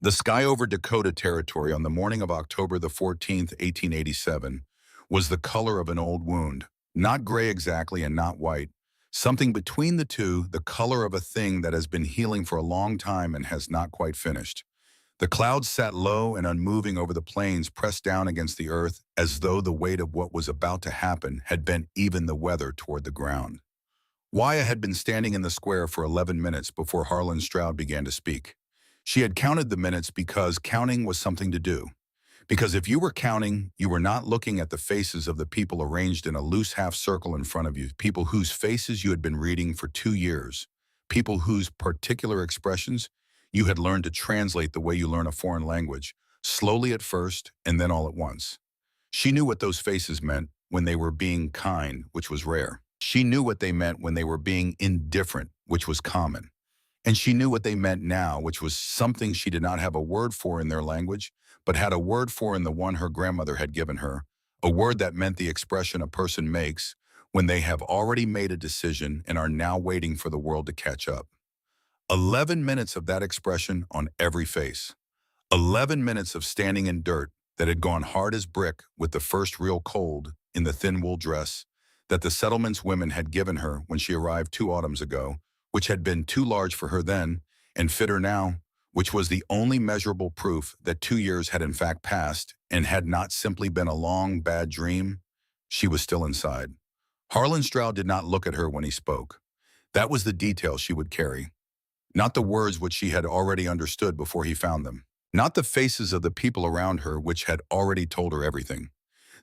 The sky over Dakota Territory on the morning of October the 14th, 1887, was the color of an old wound. Not gray exactly and not white. Something between the two, the color of a thing that has been healing for a long time and has not quite finished. The clouds sat low and unmoving over the plains, pressed down against the earth, as though the weight of what was about to happen had bent even the weather toward the ground. Wyatt had been standing in the square for 11 minutes before Harlan Stroud began to speak. She had counted the minutes because counting was something to do. Because if you were counting, you were not looking at the faces of the people arranged in a loose half circle in front of you, people whose faces you had been reading for 2 years, people whose particular expressions you had learned to translate the way you learn a foreign language, slowly at first and then all at once. She knew what those faces meant when they were being kind, which was rare. She knew what they meant when they were being indifferent, which was common. And she knew what they meant now, which was something she did not have a word for in their language, but had a word for in the one her grandmother had given her, a word that meant the expression a person makes when they have already made a decision and are now waiting for the world to catch up. 11 minutes of that expression on every face. 11 minutes of standing in dirt that had gone hard as brick with the first real cold in the thin wool dress that the settlement's women had given her when she arrived 2 autumns ago, which had been too large for her then and fit her now, which was the only measurable proof that 2 years had in fact passed and had not simply been a long, bad dream. She was still inside. Harlan Stroud did not look at her when he spoke. That was the detail she would carry. Not the words which she had already understood before he found them. Not the faces of the people around her which had already told her everything.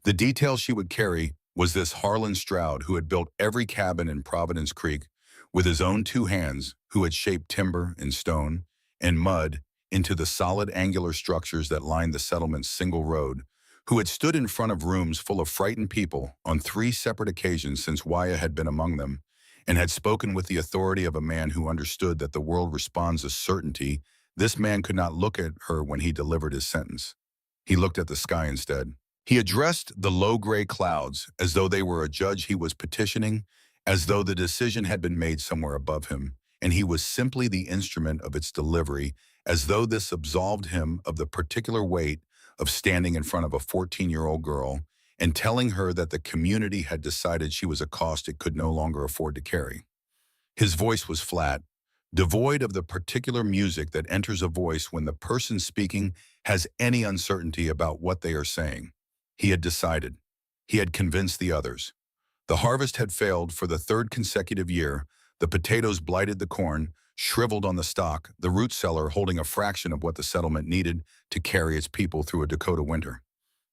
The detail she would carry was this Harlan Stroud who had built every cabin in Providence Creek with his own 2 hands, who had shaped timber and stone and mud into the solid angular structures that lined the settlement's single road, who had stood in front of rooms full of frightened people on 3 separate occasions since Wyatt had been among them, and had spoken with the authority of a man who understood that the world responds to certainty. This man could not look at her when he delivered his sentence. He looked at the sky instead. He addressed the low gray clouds as though they were a judge he was petitioning, as though the decision had been made somewhere above him, and he was simply the instrument of its delivery, as though this absolved him of the particular weight of standing in front of a 14-year-old girl and telling her that the community had decided she was a cost it could no longer afford to carry. His voice was flat, devoid of the particular music that enters a voice when the person speaking has any uncertainty about what they are saying. He had decided. He had convinced the others. The harvest had failed for the 3rd consecutive year. The potatoes blighted the corn, shriveled on the stalk, the root cellar holding a fraction of what the settlement needed to carry its people through a Dakota winter.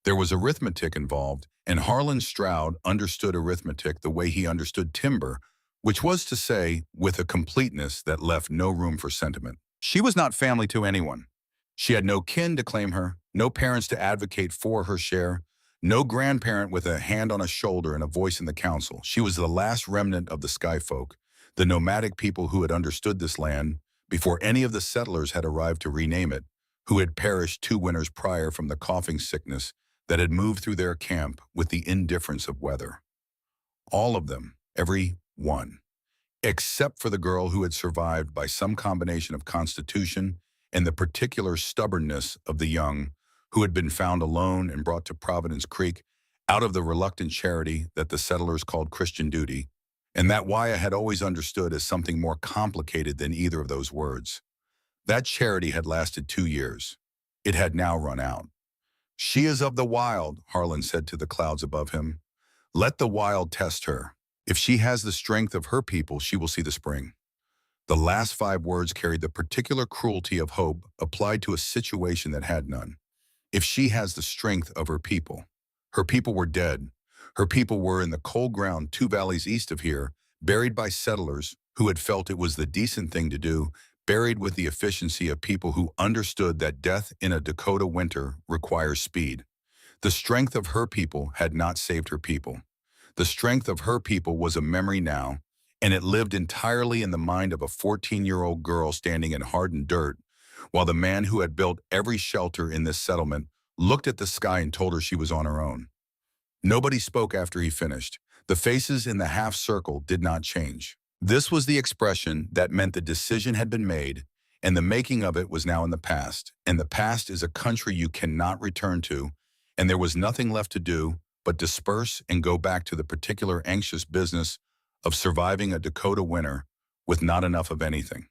There was arithmetic involved, and Harlan Stroud understood arithmetic the way he understood timber, which was to say, with a completeness that left no room for sentiment. She was not family to anyone. She had no kin to claim her, no parents to advocate for her share, no grandparent with a hand on a shoulder and a voice in the council. She was the last remnant of the sky folk, the nomadic people who had understood this land before any of the settlers had arrived to rename it, who had perished 2 winters prior from the coughing sickness that had moved through their camp with the indifference of weather. All of them, every one, except for the girl who had survived by some combination of constitution and the particular stubbornness of the young, who had been found alone and brought to Providence Creek out of the reluctant charity that the settlers called Christian duty, and that Wyatt had always understood as something more complicated than either of those words. That charity had lasted 2 years. It had now run out. "She is of the wild," Harlan said to the clouds above him. "Let the wild test her. If she has the strength of her people, she will see the spring." The last 5 words carried the particular cruelty of hope applied to a situation that had none. If she has the strength of her people. Her people were dead. Her people were in the cold ground 2 valleys east of here, buried by settlers who had felt it was the decent thing to do, buried with the efficiency of people who understood that death in a Dakota winter requires speed. The strength of her people had not saved her people. The strength of her people was a memory now, and it lived entirely in the mind of a 14-year-old girl standing in hardened dirt, while the man who had built every shelter in this settlement looked at the sky and told her she was on her own. Nobody spoke after he finished. The faces in the half circle did not change. This was the expression that meant the decision had been made, and the making of it was now in the past, and the past is a country you cannot return to, and there was nothing left to do but disperse and go back to the particular anxious business of surviving a Dakota winter with not enough of anything.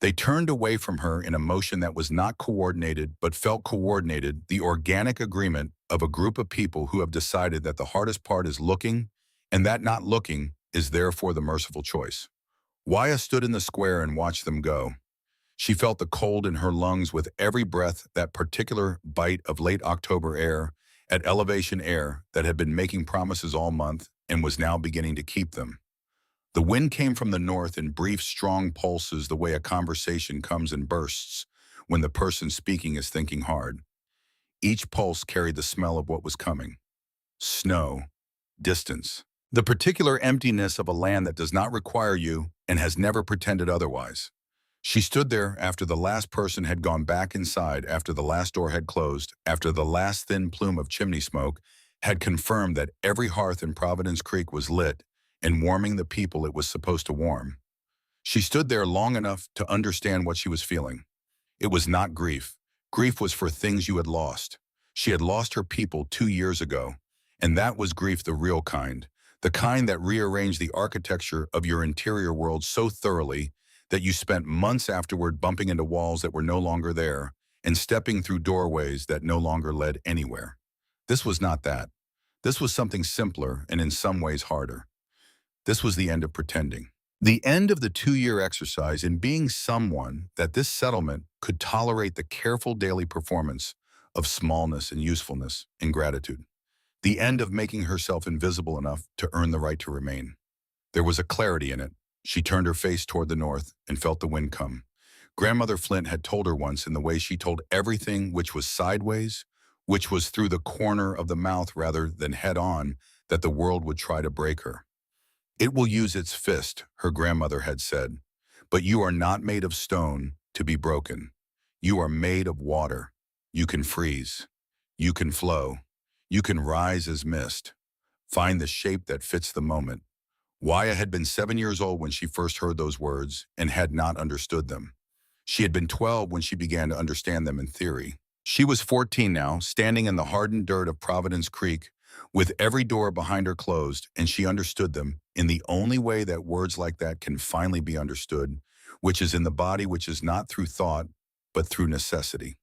They turned away from her in a motion that was not coordinated but felt coordinated, the organic agreement of a group of people who have decided that the hardest part is looking, and that not looking is therefore the merciful choice. Waya stood in the square and watched them go. She felt the cold in her lungs with every breath, that particular bite of late October air, at elevation air that had been making promises all month and was now beginning to keep them. The wind came from the north in brief, strong pulses, the way a conversation comes in bursts when the person speaking is thinking hard. Each pulse carried the smell of what was coming. Snow, distance, the particular emptiness of a land that does not require you and has never pretended otherwise. She stood there after the last person had gone back inside, after the last door had closed, after the last thin plume of chimney smoke had confirmed that every hearth in Providence Creek was lit and warming the people it was supposed to warm. She stood there long enough to understand what she was feeling. It was not grief. Grief was for things you had lost. She had lost her people 2 years ago, and that was grief, the real kind, the kind that rearranged the architecture of your interior world so thoroughly that you spent months afterward bumping into walls that were no longer there and stepping through doorways that no longer led anywhere. This was not that. This was something simpler and in some ways harder. This was the end of pretending. The end of the 2-year exercise in being someone that this settlement could tolerate the careful daily performance of smallness and usefulness and gratitude. The end of making herself invisible enough to earn the right to remain. There was a clarity in it. She turned her face toward the north and felt the wind come. Grandmother Flint had told her once, in the way she told everything which was sideways, which was through the corner of the mouth rather than head on, that the world would try to break her. It will use its fist, her grandmother had said, but you are not made of stone to be broken. You are made of water. You can freeze. You can flow. You can rise as mist. Find the shape that fits the moment. Waya had been 7 years old when she first heard those words and had not understood them. She had been 12 when she began to understand them in theory. She was 14 now, standing in the hardened dirt of Providence Creek, with every door behind her closed, and she understood them in the only way that words like that can finally be understood, which is in the body, which is not through thought, but through necessity.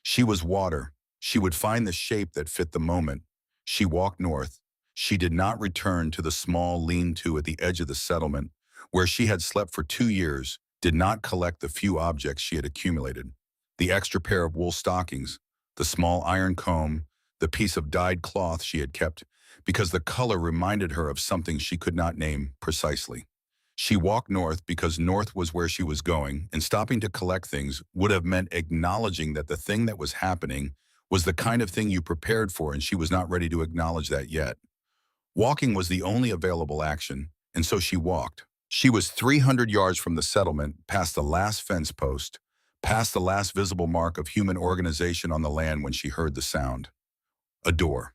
She was water. She would find the shape that fit the moment. She walked north. She did not return to the small lean-to at the edge of the settlement, where she had slept for 2 years, did not collect the few objects she had accumulated. The extra pair of wool stockings, the small iron comb, the piece of dyed cloth she had kept, because the color reminded her of something she could not name precisely. She walked north because north was where she was going, and stopping to collect things would have meant acknowledging that the thing that was happening was the kind of thing you prepared for, and she was not ready to acknowledge that yet. Walking was the only available action, and so she walked. She was 300 yards from the settlement, past the last fence post, past the last visible mark of human organization on the land, when she heard the sound. A door.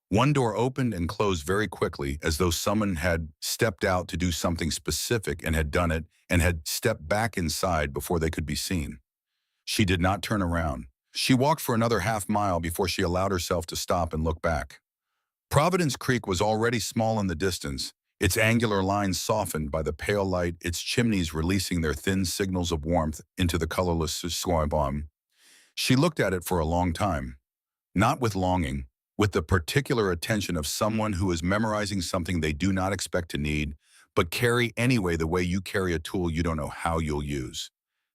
One door opened and closed very quickly, as though someone had stepped out to do something specific and had done it and had stepped back inside before they could be seen. She did not turn around. She walked for another half-mile before she allowed herself to stop and look back. Providence Creek was already small in the distance, its angular lines softened by the pale light, its chimneys releasing their thin signals of warmth into the colorless sky bomb. She looked at it for a long time, not with longing, with the particular attention of someone who is memorizing something they do not expect to need, but carry anyway, the way you carry a tool you don't know how you'll use.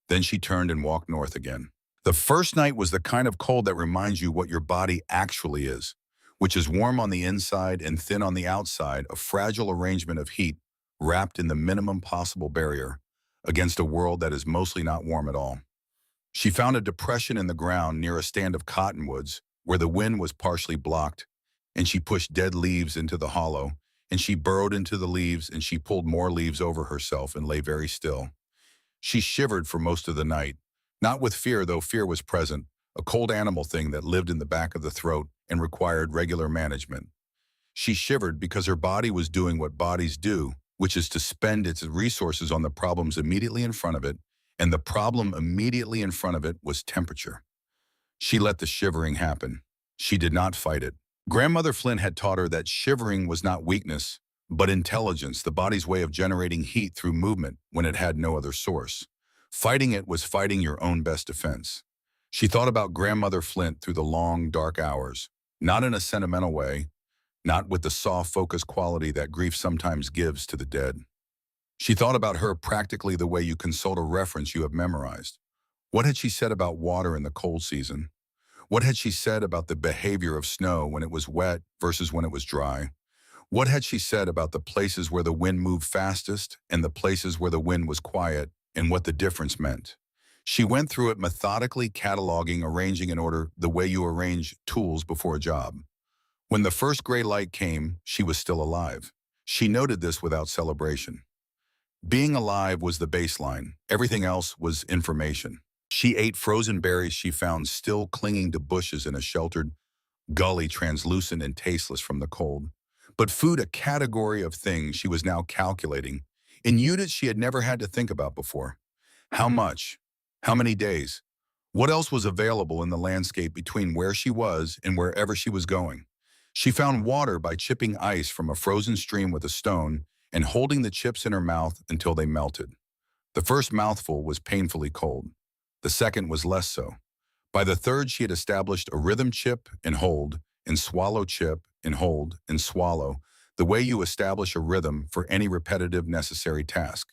Then she turned and walked north again. The first night was the kind of cold that reminds you what your body actually is, which is warm on the inside and thin on the outside, a fragile arrangement of heat wrapped in the minimum possible barrier against a world that is mostly not warm at all. She found a depression in the ground near a stand of cottonwoods where the wind was partially blocked, and she pushed dead leaves into the hollow, and she burrowed into the leaves, and she pulled more leaves over herself and lay very still. She shivered for most of the night, not with fear, though fear was present, a cold animal thing that lived in the back of the throat and required regular management. She shivered because her body was doing what bodies do, which is to spend its resources on the problems immediately in front of it and the problem immediately in front of it was temperature. She let the shivering happen. She did not fight it. Grandmother Flint had taught her that shivering was not weakness, but intelligence, the body's way of generating heat through movement when it had no other source. Fighting it was fighting your own best defense. She thought about Grandmother Flint through the long, dark hours, not in a sentimental way, not with the soft, focused quality that grief sometimes gives to the dead. She thought about her practically the way you consult a reference you have memorized. What had she said about water in the cold season? What had she said about the behavior of snow when it was wet versus when it was dry? What had she said about the places where the wind moved fastest and the places where the wind was quiet and what the difference meant? She went through it methodically, cataloging, arranging in order the way you arrange tools before a job. When the first gray light came, she was still alive. She noted this without celebration. Being alive was the baseline. Everything else was information. She ate frozen berries she found still clinging to bushes in a sheltered gully, translucent and tasteless from the cold. But food, a category of things she was now calculating, in units she had never had to think about before. How much? How many days? What else was available in the landscape between where she was and wherever she was going? She found water by chipping ice from a frozen stream with a stone and holding the chips in her mouth until they melted. The first mouthful was painfully cold. The second was less so. By the third, she had established a rhythm: chip and hold, and swallow, chip and hold, and swallow, the way you establish a rhythm for any repetitive necessary task.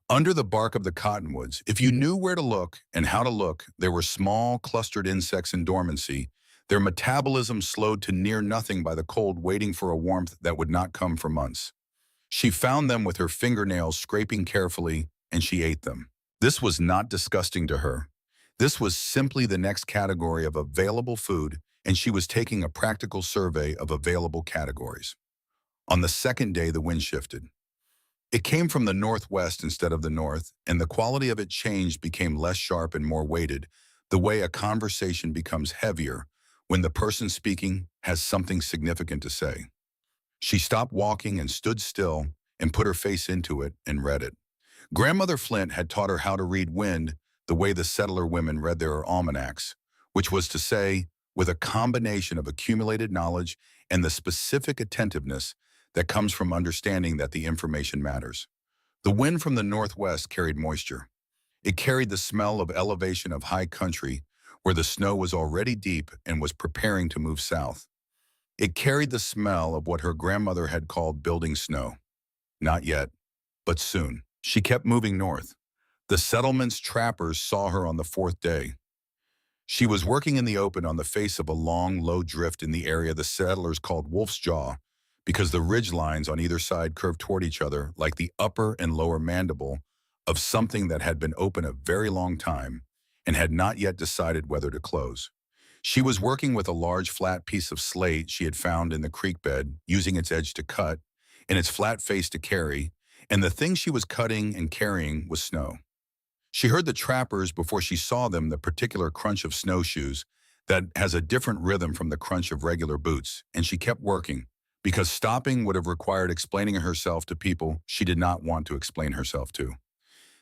Under the bark of the cottonwoods, if you knew where to look and how to look, there were small, clustered insects in dormancy, their metabolism slowed to near nothing by the cold, waiting for a warmth that would not come for months. She found them with her fingernails, scraping carefully, and she ate them. This was not disgusting to her. This was simply the next category of available food, and she was taking a practical survey of available categories. On the second day, the wind shifted. It came from the northwest instead of the north, and the quality of it changed, became less sharp and more weighted, the way a conversation becomes heavier when the person speaking has something significant to say. She stopped walking and stood still and put her face into it and read it. Grandmother Flint had taught her how to read wind the way the settler women read their almanacs, which was to say, with a combination of accumulated knowledge and the specific attentiveness that comes from understanding that the information matters. The wind from the northwest carried moisture. It carried the smell of elevation of high country where the snow was already deep and was preparing to move south. It carried the smell of what her grandmother had called building snow. Not yet, but soon. She kept moving north. The settlement's trappers saw her on the fourth day. She was working in the open on the face of a long, low drift in the area the settlers called Wolf's Jaw, because the ridge lines on either side curved toward each other like the upper and lower mandible of something that had been open a very long time and had not yet decided whether to close. She was working with a large flat piece of slate she had found in the creek bed, using its edge to cut and its flat face to carry, and the thing she was cutting and carrying was snow. She heard the trappers before she saw them, the particular crunch of snowshoes that has a different rhythm from the crunch of regular boots, and she kept working, because stopping would have required explaining herself to people she did not want to explain herself to.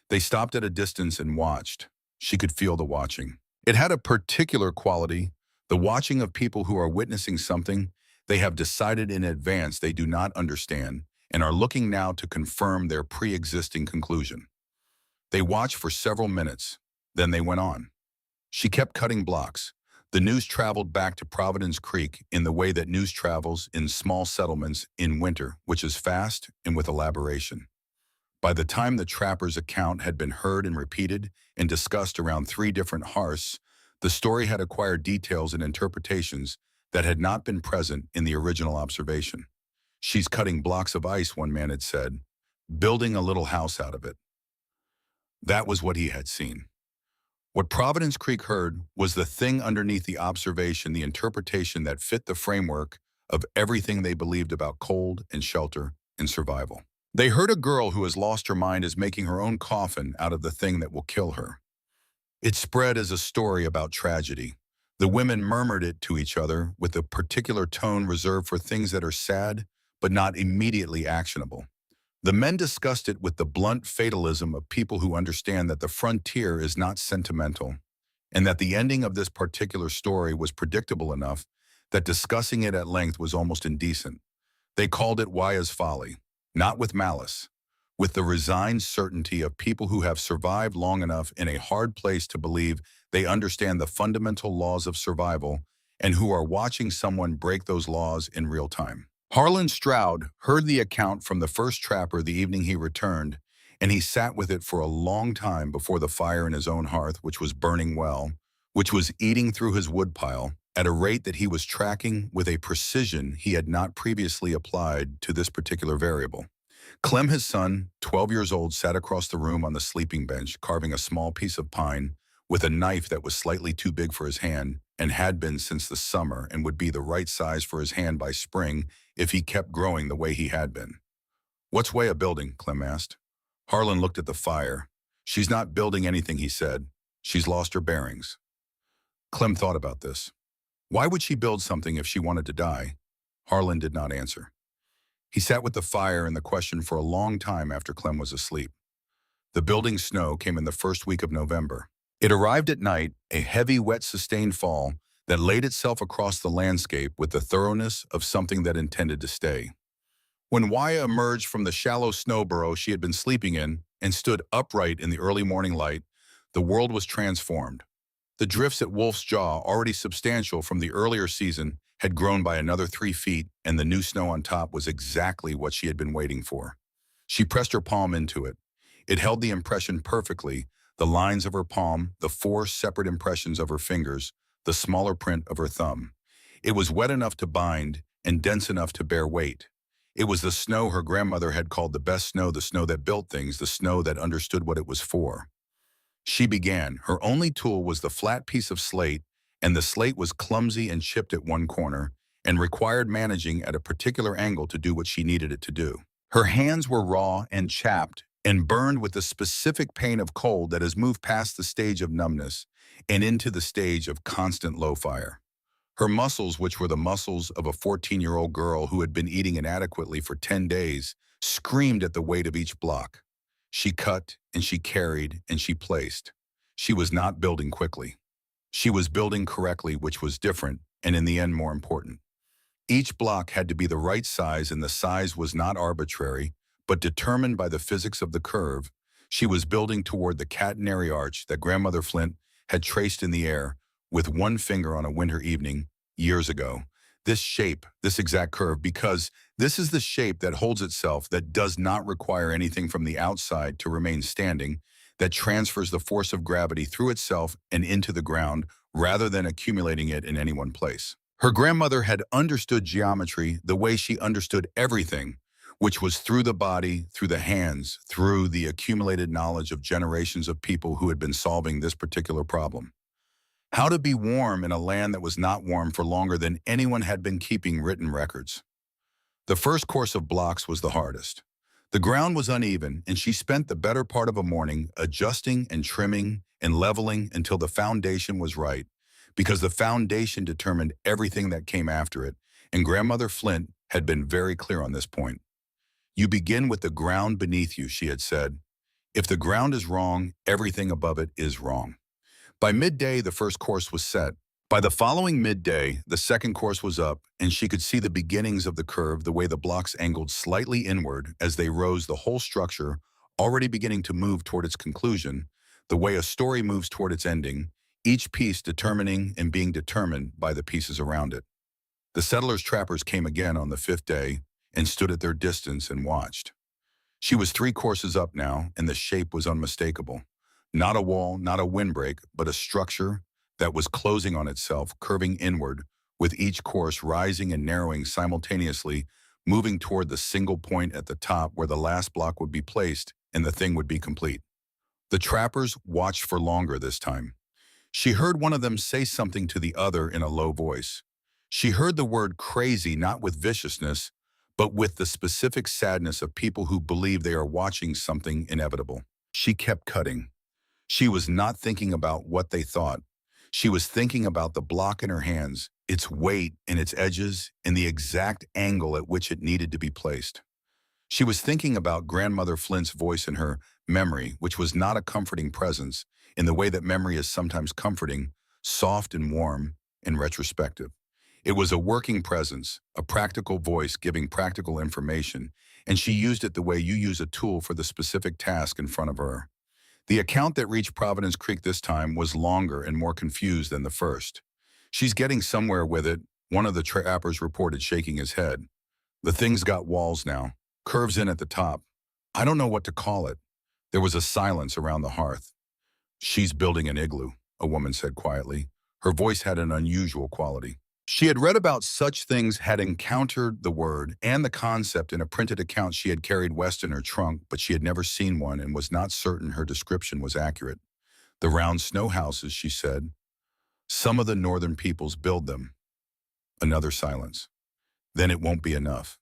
They stopped at a distance and watched. She could feel the watching. It had a particular quality, the watching of people who are witnessing something they have decided in advance they do not understand and are looking now to confirm their pre-existing conclusion. They watched for several minutes, then they went on. She kept cutting blocks. The news traveled back to Providence Creek in the way that news travels in small settlements in winter, which is fast and with elaboration. By the time the trapper's account had been heard and repeated and discussed around 3 different hearths, the story had acquired details and interpretations that had not been present in the original observation. "She's cutting blocks of ice," one man had said, "building a little house out of it." That was what he had seen. What Providence Creek heard was the thing underneath the observation, the interpretation that fit the framework of everything they believed about cold and shelter and survival. They heard a girl who has lost her mind is making her own coffin out of the thing that will kill her. It spread as a story about tragedy. The women murmured it to each other with a particular tone reserved for things that are sad but not immediately actionable. The men discussed it with the blunt fatalism of people who understand that the frontier is not sentimental, and that the ending of this particular story was predictable enough that discussing it at length was almost indecent. They called it Waya's folly, not with malice, with the resigned certainty of people who have survived long enough in a hard place to believe they understand the fundamental laws of survival and who are watching someone break those laws in real time. Harlan Stroud heard the account from the first trapper the evening he returned, and he sat with it for a long time before the fire in his own hearth, which was burning well, which was eating through his woodpile at a rate that he was tracking with a precision he had not previously applied to this particular variable. Clem, his son, 12 years old, sat across the room on the sleeping bench, carving a small piece of pine with a knife that was slightly too big for his hand and had been since the summer and would be the right size for his hand by spring if he kept growing the way he had been. "What's Waya building?" Clem asked. Harlan looked at the fire. "She's not building anything," he said. "She's lost her bearings." Clem thought about this. Why would she build something if she wanted to die? Harlan did not answer. He sat with the fire and the question for a long time after Clem was asleep. The building snow came in the first week of November. It arrived at night, a heavy, wet, sustained fall that laid itself across the landscape with the thoroughness of something that intended to stay. When Waya emerged from the shallow snow burrow she had been sleeping in and stood upright in the early morning light, the world was transformed. The drifts at Wolf's Jaw, already substantial from the earlier season, had grown by another 3 feet, and the new snow on top was exactly what she had been waiting for. She pressed her palm into it. It held the impression perfectly, the lines of her palm, the 4 separate impressions of her fingers, the smaller print of her thumb. It was wet enough to bind and dense enough to bear weight. It was the snow her grandmother had called the best snow, the snow that built things, the snow that understood what it was for. She began. Her only tool was the flat piece of slate, and the slate was clumsy and chipped at one corner and required managing at a particular angle to do what she needed it to do. Her hands were raw and chapped and burned with the specific pain of cold that has moved past the stage of numbness and into the stage of constant low fire. Her muscles, which were the muscles of a 14-year-old girl who had been eating inadequately for 10 days, screamed at the weight of each block. She cut, and she carried, and she placed. She was not building quickly. She was building correctly, which was different, and in the end more important. Each block had to be the right size, and the size was not arbitrary, but determined by the physics of the curve. She was building toward the catenary arch that Grandmother Flint had traced in the air with one finger on a winter evening years ago. This shape, this exact curve, because this is the shape that holds itself, that does not require anything from the outside to remain standing, that transfers the force of gravity through itself and into the ground rather than accumulating it in any one place. Her grandmother had understood geometry the way she understood everything, which was through the body, through the hands, through the accumulated knowledge of generations of people who had been solving this particular problem. How to be warm in a land that was not warm for longer than anyone had been keeping written records. The first course of blocks was the hardest. The ground was uneven, and she spent the better part of a morning adjusting and trimming and leveling until the foundation was right, because the foundation determined everything that came after it, and Grandmother Flint had been very clear on this point. "You begin with the ground beneath you," she had said. "If the ground is wrong, everything above it is wrong." By midday, the first course was set. By the following midday, the second course was up, and she could see the beginnings of the curve, the way the blocks angled slightly inward as they rose, the whole structure already beginning to move toward its conclusion, the way a story moves toward its ending, each piece determining and being determined by the pieces around it. The settlers' trappers came again on the 5th day and stood at their distance and watched. She was 3 courses up now, and the shape was unmistakable. Not a wall, not a windbreak, but a structure that was closing on itself, curving inward, with each course rising and narrowing simultaneously, moving toward the single point at the top where the last block would be placed and the thing would be complete. The trappers watched for longer this time. She heard one of them say something to the other in a low voice. She heard the word crazy, not with viciousness, but with the specific sadness of people who believe they are watching something inevitable. She kept cutting. She was not thinking about what they thought. She was thinking about the block in her hands, its weight and its edges, and the exact angle at which it needed to be placed. She was thinking about Grandmother Flint's voice in her memory, which was not a comforting presence in the way that memory is sometimes comforting, soft and warm, and retrospective. It was a working presence, a practical voice giving practical information, and she used it the way you use a tool for the specific task in front of her. The account that reached Providence Creek this time was longer and more confused than the first. "She's getting somewhere with it," one of the trappers reported, shaking his head. "The thing's got walls now, curves in at the top. I don't know what to call it." There was a silence around the hearth. "She's building an igloo," a woman said quietly. Her voice had an unusual quality. She had read about such things, had encountered the word and the concept in a printed account she had carried west in her trunk, but she had never seen one and was not certain her description was accurate. "The round snow houses," she said. "Some of the northern peoples build them." Another silence. "Then it won't be enough.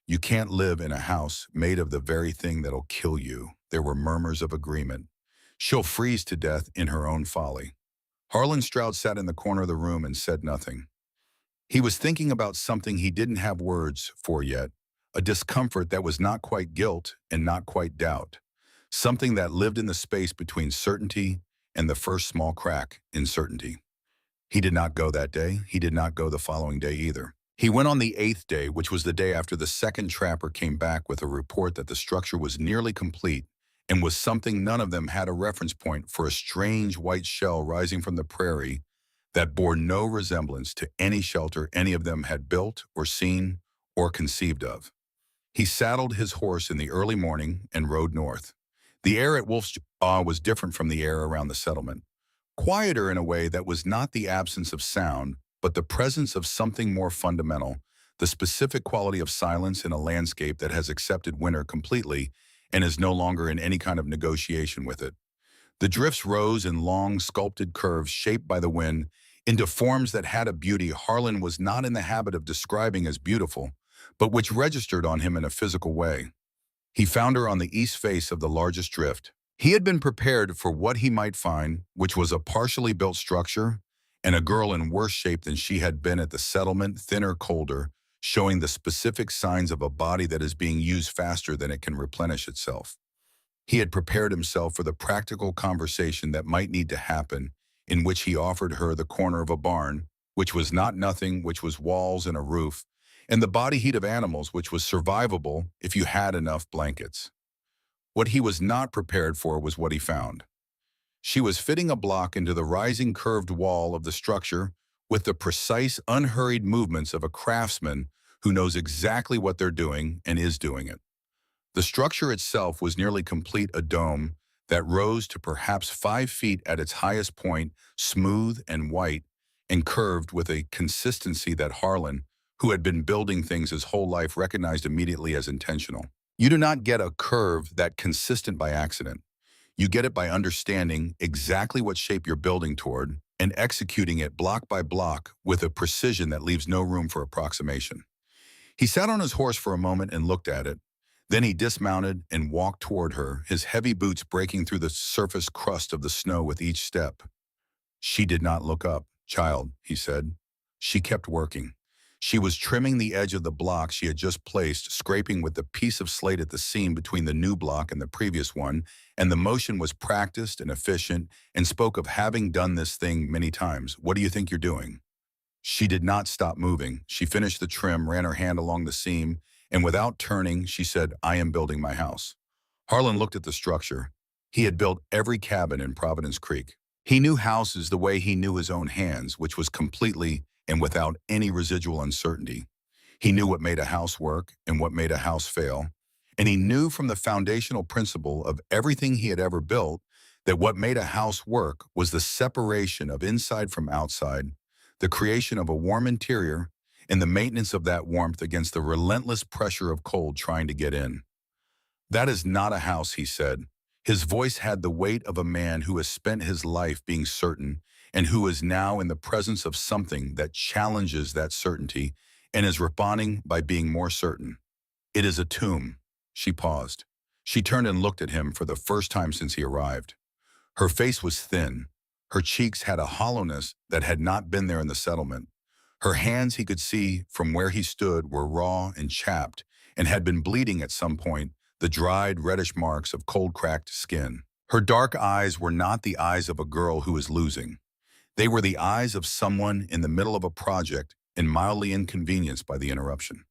You can't live in a house made of the very thing that'll kill you." There were murmurs of agreement. "She'll freeze to death in her own folly." Harlan Stroud sat in the corner of the room and said nothing. He was thinking about something he didn't have words for yet, a discomfort that was not quite guilt and not quite doubt, something that lived in the space between certainty and the first small crack in certainty. He did not go that day. He did not go the following day either. He went on the 8th day, which was the day after the second trapper came back with a report that the structure was nearly complete and was something none of them had a reference point for, a strange white shell rising from the prairie that bore no resemblance to any shelter any of them had built or seen or conceived of. He saddled his horse in the early morning and rode north. The air at Wolf's Jaw was different from the air around the settlement. Quieter in a way that was not the absence of sound, but the presence of something more fundamental, the specific quality of silence in a landscape that has accepted winter completely and is no longer in any kind of negotiation with it. The drifts rose in long, sculpted curves shaped by the wind into forms that had a beauty Harlan was not in the habit of describing as beautiful, but which registered on him in a physical way. He found her on the east face of the largest drift. He had been prepared for what he might find, which was a partially built structure and a girl in worse shape than she had been at the settlement, thinner, colder, showing the specific signs of a body that is being used faster than it can replenish itself. He had prepared himself for the practical conversation that might need to happen, in which he offered her the corner of a barn, which was not nothing, which was walls and a roof, and the body heat of animals, which was survivable if you had enough blankets. What he was not prepared for was what he found. She was fitting a block into the rising curved wall of the structure with the precise, unhurried movements of a craftsman who knows exactly what they're doing and is doing it. The structure itself was nearly complete, a dome that rose to perhaps 5 feet at its highest point, smooth and white, and curved with a consistency that Harlan, who had been building things his whole life, recognized immediately as intentional. You do not get a curve that consistent by accident. You get it by understanding exactly what shape you're building toward and executing it block by block with a precision that leaves no room for approximation. He sat on his horse for a moment and looked at it. Then he dismounted and walked toward her, his heavy boots breaking through the surface crust of the snow with each step. She did not look up. "Child," he said. She kept working. She was trimming the edge of the block she had just placed, scraping with the piece of slate at the seam between the new block and the previous one, and the motion was practiced and efficient and spoke of having done this thing many times. "What do you think you're doing?" She did not stop moving. She finished the trim, ran her hand along the seam, and without turning, she said, "I am building my house." Harlan looked at the structure. He had built every cabin in Providence Creek. He knew houses the way he knew his own hands, which was completely and without any residual uncertainty. He knew what made a house work and what made a house fail, and he knew from the foundational principle of everything he had ever built that what made a house work was the separation of inside from outside, the creation of a warm interior, and the maintenance of that warmth against the relentless pressure of cold trying to get in. "That is not a house," he said. His voice had the weight of a man who has spent his life being certain and who is now in the presence of something that challenges that certainty and is responding by being more certain. "It is a tomb." She paused. She turned and looked at him for the first time since he arrived. Her face was thin. Her cheeks had a hollowness that had not been there in the settlement. Her hands, he could see from where he stood, were raw and chapped, and had been bleeding at some point, the dried, reddish marks of cold-cracked skin. Her dark eyes were not the eyes of a girl who is losing. They were the eyes of someone in the middle of a project and mildly inconvenienced by the interruption.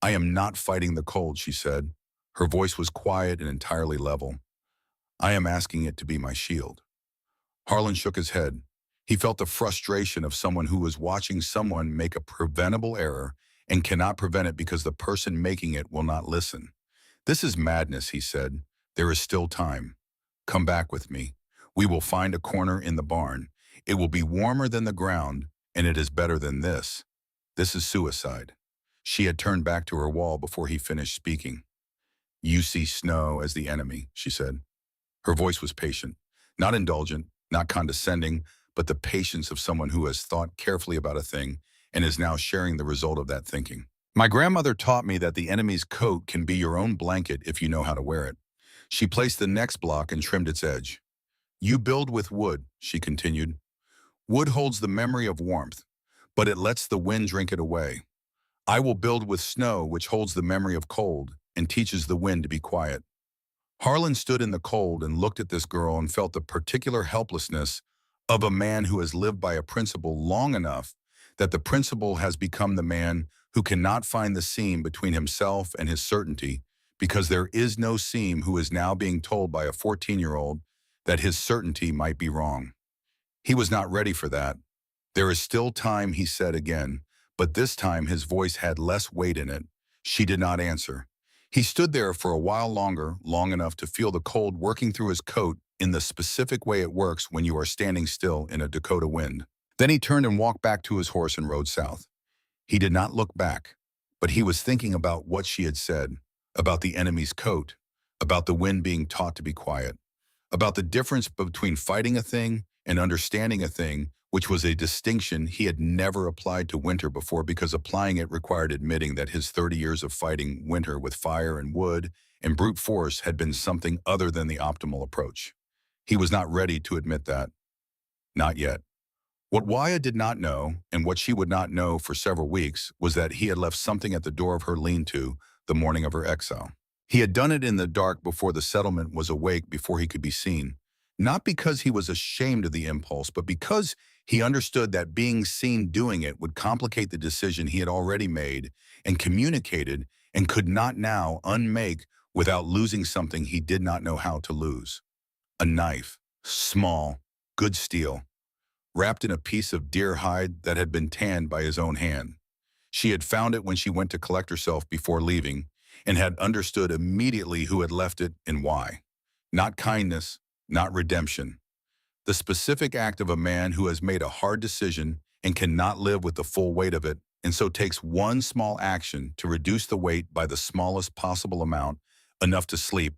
"I am not fighting the cold," she said. Her voice was quiet and entirely level. "I am asking it to be my shield." Harlan shook his head. He felt the frustration of someone who is watching someone make a preventable error and cannot prevent it because the person making it will not listen. "This is madness," he said. "There is still time. Come back with me. We will find a corner in the barn. It will be warmer than the ground, and it is better than this. This is suicide." She had turned back to her wall before he finished speaking. "You see snow as the enemy," she said. Her voice was patient, not indulgent, not condescending, but the patience of someone who has thought carefully about a thing and is now sharing the result of that thinking. "My grandmother taught me that the enemy's coat can be your own blanket if you know how to wear it." She placed the next block and trimmed its edge. "You build with wood," she continued. "Wood holds the memory of warmth, but it lets the wind drink it away. I will build with snow, which holds the memory of cold and teaches the wind to be quiet." Harlan stood in the cold and looked at this girl and felt the particular helplessness of a man who has lived by a principle long enough that the principle has become the man who cannot find the seam between himself and his certainty, because there is no seam, who is now being told by a 14-year-old that his certainty might be wrong. He was not ready for that. "There is still time," he said again, but this time his voice had less weight in it. She did not answer. He stood there for a while longer, long enough to feel the cold working through his coat in the specific way it works when you are standing still in a Dakota wind. Then he turned and walked back to his horse and rode south. He did not look back, but he was thinking about what she had said, about the enemy's coat, about the wind being taught to be quiet, about the difference between fighting a thing and understanding a thing, which was a distinction he had never applied to winter before, because applying it required admitting that his 30 years of fighting winter with fire and wood and brute force had been something other than the optimal approach. He was not ready to admit that. Not yet. What Wyatt did not know, and what she would not know for several weeks, was that he had left something at the door of her lean-to the morning of her exile. He had done it in the dark before the settlement was awake, before he could be seen. Not because he was ashamed of the impulse, but because he understood that being seen doing it would complicate the decision he had already made and communicated and could not now unmake without losing something he did not know how to lose. A knife, small, good steel, wrapped in a piece of deer hide that had been tanned by his own hand. She had found it when she went to collect herself before leaving, and had understood immediately who had left it and why. Not kindness, not redemption. The specific act of a man who has made a hard decision and cannot live with the full weight of it, and so takes one small action to reduce the weight by the smallest possible amount, enough to sleep,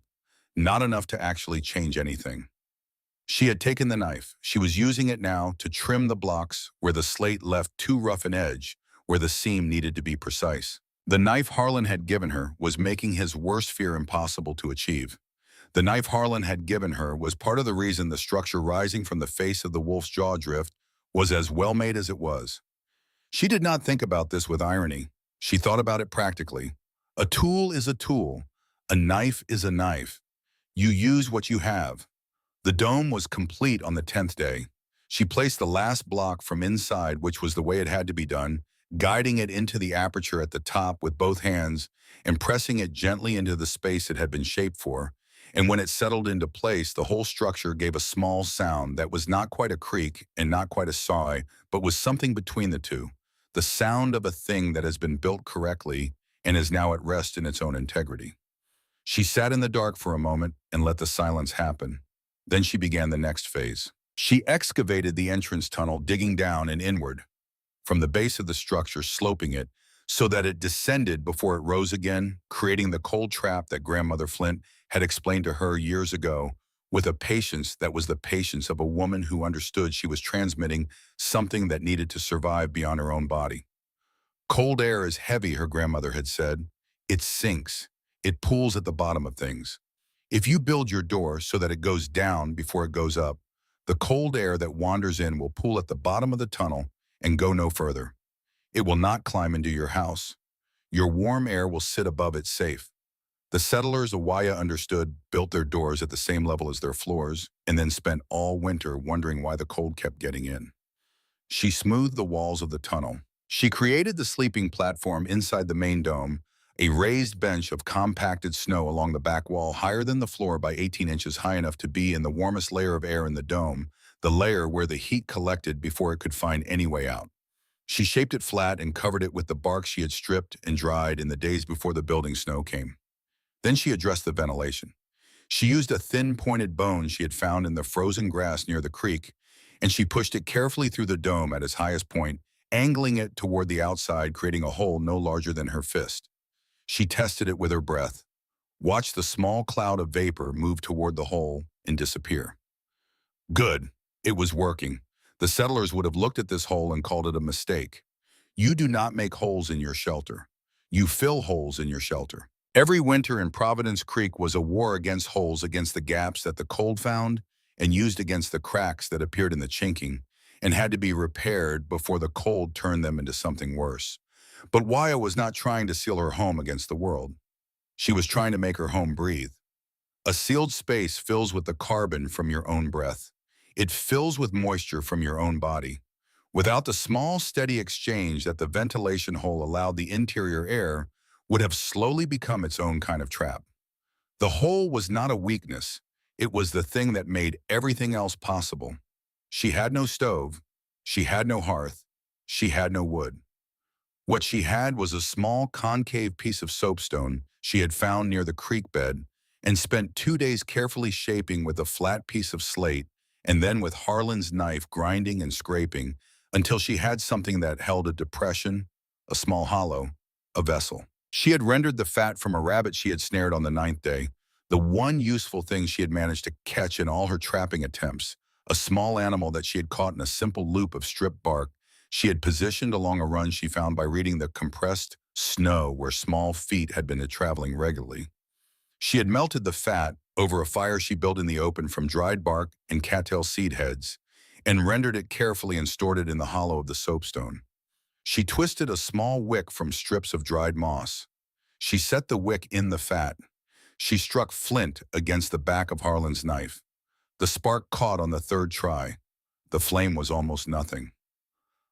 not enough to actually change anything. She had taken the knife. She was using it now to trim the blocks where the slate left too rough an edge, where the seam needed to be precise. The knife Harlan had given her was making his worst fear impossible to achieve. The knife Harlan had given her was part of the reason the structure rising from the face of the wolf's jaw drift was as well made as it was. She did not think about this with irony. She thought about it practically. A tool is a tool. A knife is a knife. You use what you have. The dome was complete on the 10th day. She placed the last block from inside, which was the way it had to be done, guiding it into the aperture at the top with both hands and pressing it gently into the space it had been shaped for. And when it settled into place, the whole structure gave a small sound that was not quite a creak and not quite a sigh, but was something between the two. The sound of a thing that has been built correctly and is now at rest in its own integrity. She sat in the dark for a moment and let the silence happen. Then she began the next phase. She excavated the entrance tunnel, digging down and inward, from the base of the structure, sloping it so that it descended before it rose again, creating the cold trap that Grandmother Flint had explained to her years ago, with a patience that was the patience of a woman who understood she was transmitting something that needed to survive beyond her own body. Cold air is heavy, her grandmother had said. It sinks. It pools at the bottom of things. If you build your door so that it goes down before it goes up, the cold air that wanders in will pool at the bottom of the tunnel and go no further. It will not climb into your house. Your warm air will sit above it safe. The settlers, Awaya understood, built their doors at the same level as their floors, and then spent all winter wondering why the cold kept getting in. She smoothed the walls of the tunnel. She created the sleeping platform inside the main dome, a raised bench of compacted snow along the back wall higher than the floor by 18 inches high enough to be in the warmest layer of air in the dome, the layer where the heat collected before it could find any way out. She shaped it flat and covered it with the bark she had stripped and dried in the days before the building snow came. Then she addressed the ventilation. She used a thin pointed bone she had found in the frozen grass near the creek, and she pushed it carefully through the dome at its highest point, angling it toward the outside, creating a hole no larger than her fist. She tested it with her breath, watched the small cloud of vapor move toward the hole and disappear. Good. It was working. The settlers would have looked at this hole and called it a mistake. You do not make holes in your shelter. You fill holes in your shelter. Every winter in Providence Creek was a war against holes, against the gaps that the cold found and used against the cracks that appeared in the chinking and had to be repaired before the cold turned them into something worse. But Waya was not trying to seal her home against the world. She was trying to make her home breathe. A sealed space fills with the carbon from your own breath. It fills with moisture from your own body. Without the small, steady exchange that the ventilation hole allowed, the interior air would have slowly become its own kind of trap. The hole was not a weakness. It was the thing that made everything else possible. She had no stove. She had no hearth. She had no wood. What she had was a small concave piece of soapstone she had found near the creek bed and spent 2 days carefully shaping with a flat piece of slate and then with Harlan's knife grinding and scraping until she had something that held a depression, a small hollow, a vessel. She had rendered the fat from a rabbit she had snared on the 9th day, the one useful thing she had managed to catch in all her trapping attempts, a small animal that she had caught in a simple loop of stripped bark she had positioned along a run she found by reading the compressed snow where small feet had been traveling regularly. She had melted the fat over a fire she built in the open from dried bark and cattail seed heads, and rendered it carefully and stored it in the hollow of the soapstone. She twisted a small wick from strips of dried moss. She set the wick in the fat. She struck flint against the back of Harlan's knife. The spark caught on the 3rd try. The flame was almost nothing.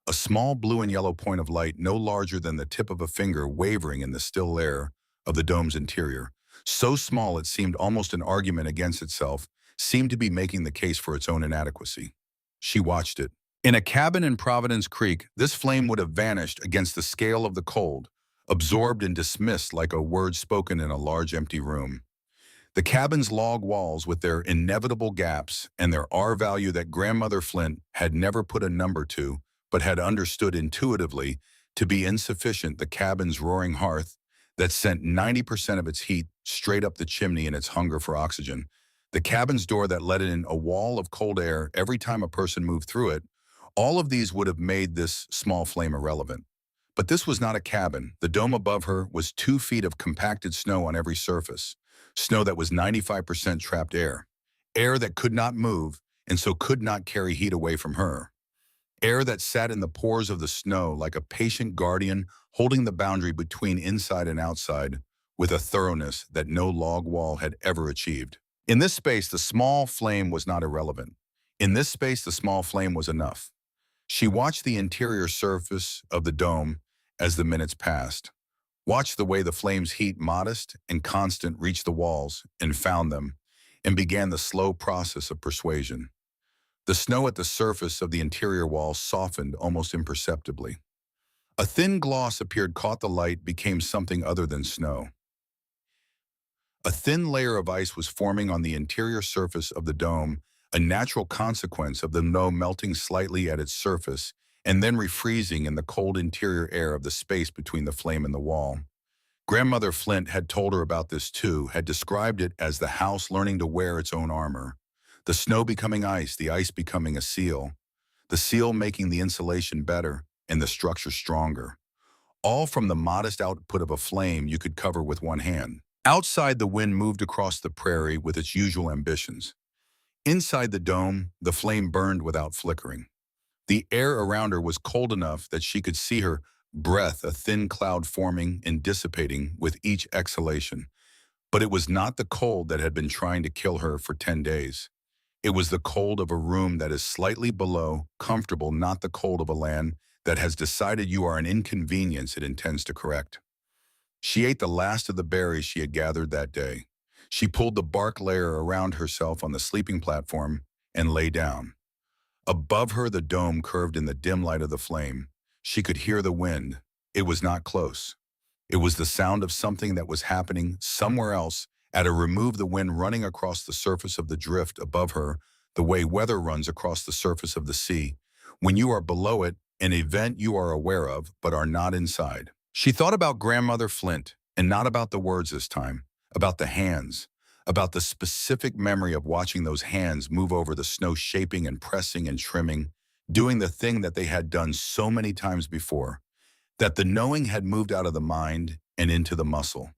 A small blue and yellow point of light no larger than the tip of a finger wavering in the still air of the dome's interior, so small it seemed almost an argument against itself, seemed to be making the case for its own inadequacy. She watched it. In a cabin in Providence Creek, this flame would have vanished against the scale of the cold, absorbed and dismissed like a word spoken in a large empty room. The cabin's log walls, with their inevitable gaps and their R value that Grandmother Flint had never put a number to, but had understood intuitively to be insufficient, the cabin's roaring hearth that sent 90% of its heat straight up the chimney in its hunger for oxygen, the cabin's door that let in a wall of cold air every time a person moved through it, all of these would have made this small flame irrelevant. But this was not a cabin. The dome above her was 2 feet of compacted snow on every surface, snow that was 95% trapped air, air that could not move and so could not carry heat away from her. Air that sat in the pores of the snow like a patient guardian holding the boundary between inside and outside with a thoroughness that no log wall had ever achieved. In this space, the small flame was not irrelevant. In this space, the small flame was enough. She watched the interior surface of the dome as the minutes passed, watched the way the flame's heat, modest and constant, reached the walls and found them, and began the slow process of persuasion. The snow at the surface of the interior wall softened almost imperceptibly. A thin gloss appeared, caught the light, became something other than snow. A thin layer of ice was forming on the interior surface of the dome, a natural consequence of the snow melting slightly at its surface and then refreezing in the cold interior air of the space between the flame and the wall. Grandmother Flint had told her about this too, had described it as the house learning to wear its own armor. The snow becoming ice, the ice becoming a seal, the seal making the insulation better and the structure stronger. All from the modest output of a flame you could cover with one hand. Outside, the wind moved across the prairie with its usual ambitions. Inside the dome, the flame burned without flickering. The air around her was cold enough that she could see her breath, a thin cloud forming and dissipating with each exhalation. But it was not the cold that had been trying to kill her for 10 days. It was the cold of a room that is slightly below comfortable, not the cold of a land that has decided you are an inconvenience it intends to correct. She ate the last of the berries she had gathered that day. She pulled the bark layer around herself on the sleeping platform and lay down. Above her, the dome curved in the dim light of the flame. She could hear the wind. It was not close. It was the sound of something that was happening somewhere else at a remove, the wind running across the surface of the drift above her, the way weather runs across the surface of the sea. When you are below it, an event you are aware of but are not inside. She thought about Grandmother Flint, and not about the words this time, about the hands, about the specific memory of watching those hands move over the snow, shaping and pressing and trimming, doing the thing that they had done so many times before, that the knowing had moved out of the mind and into the muscle,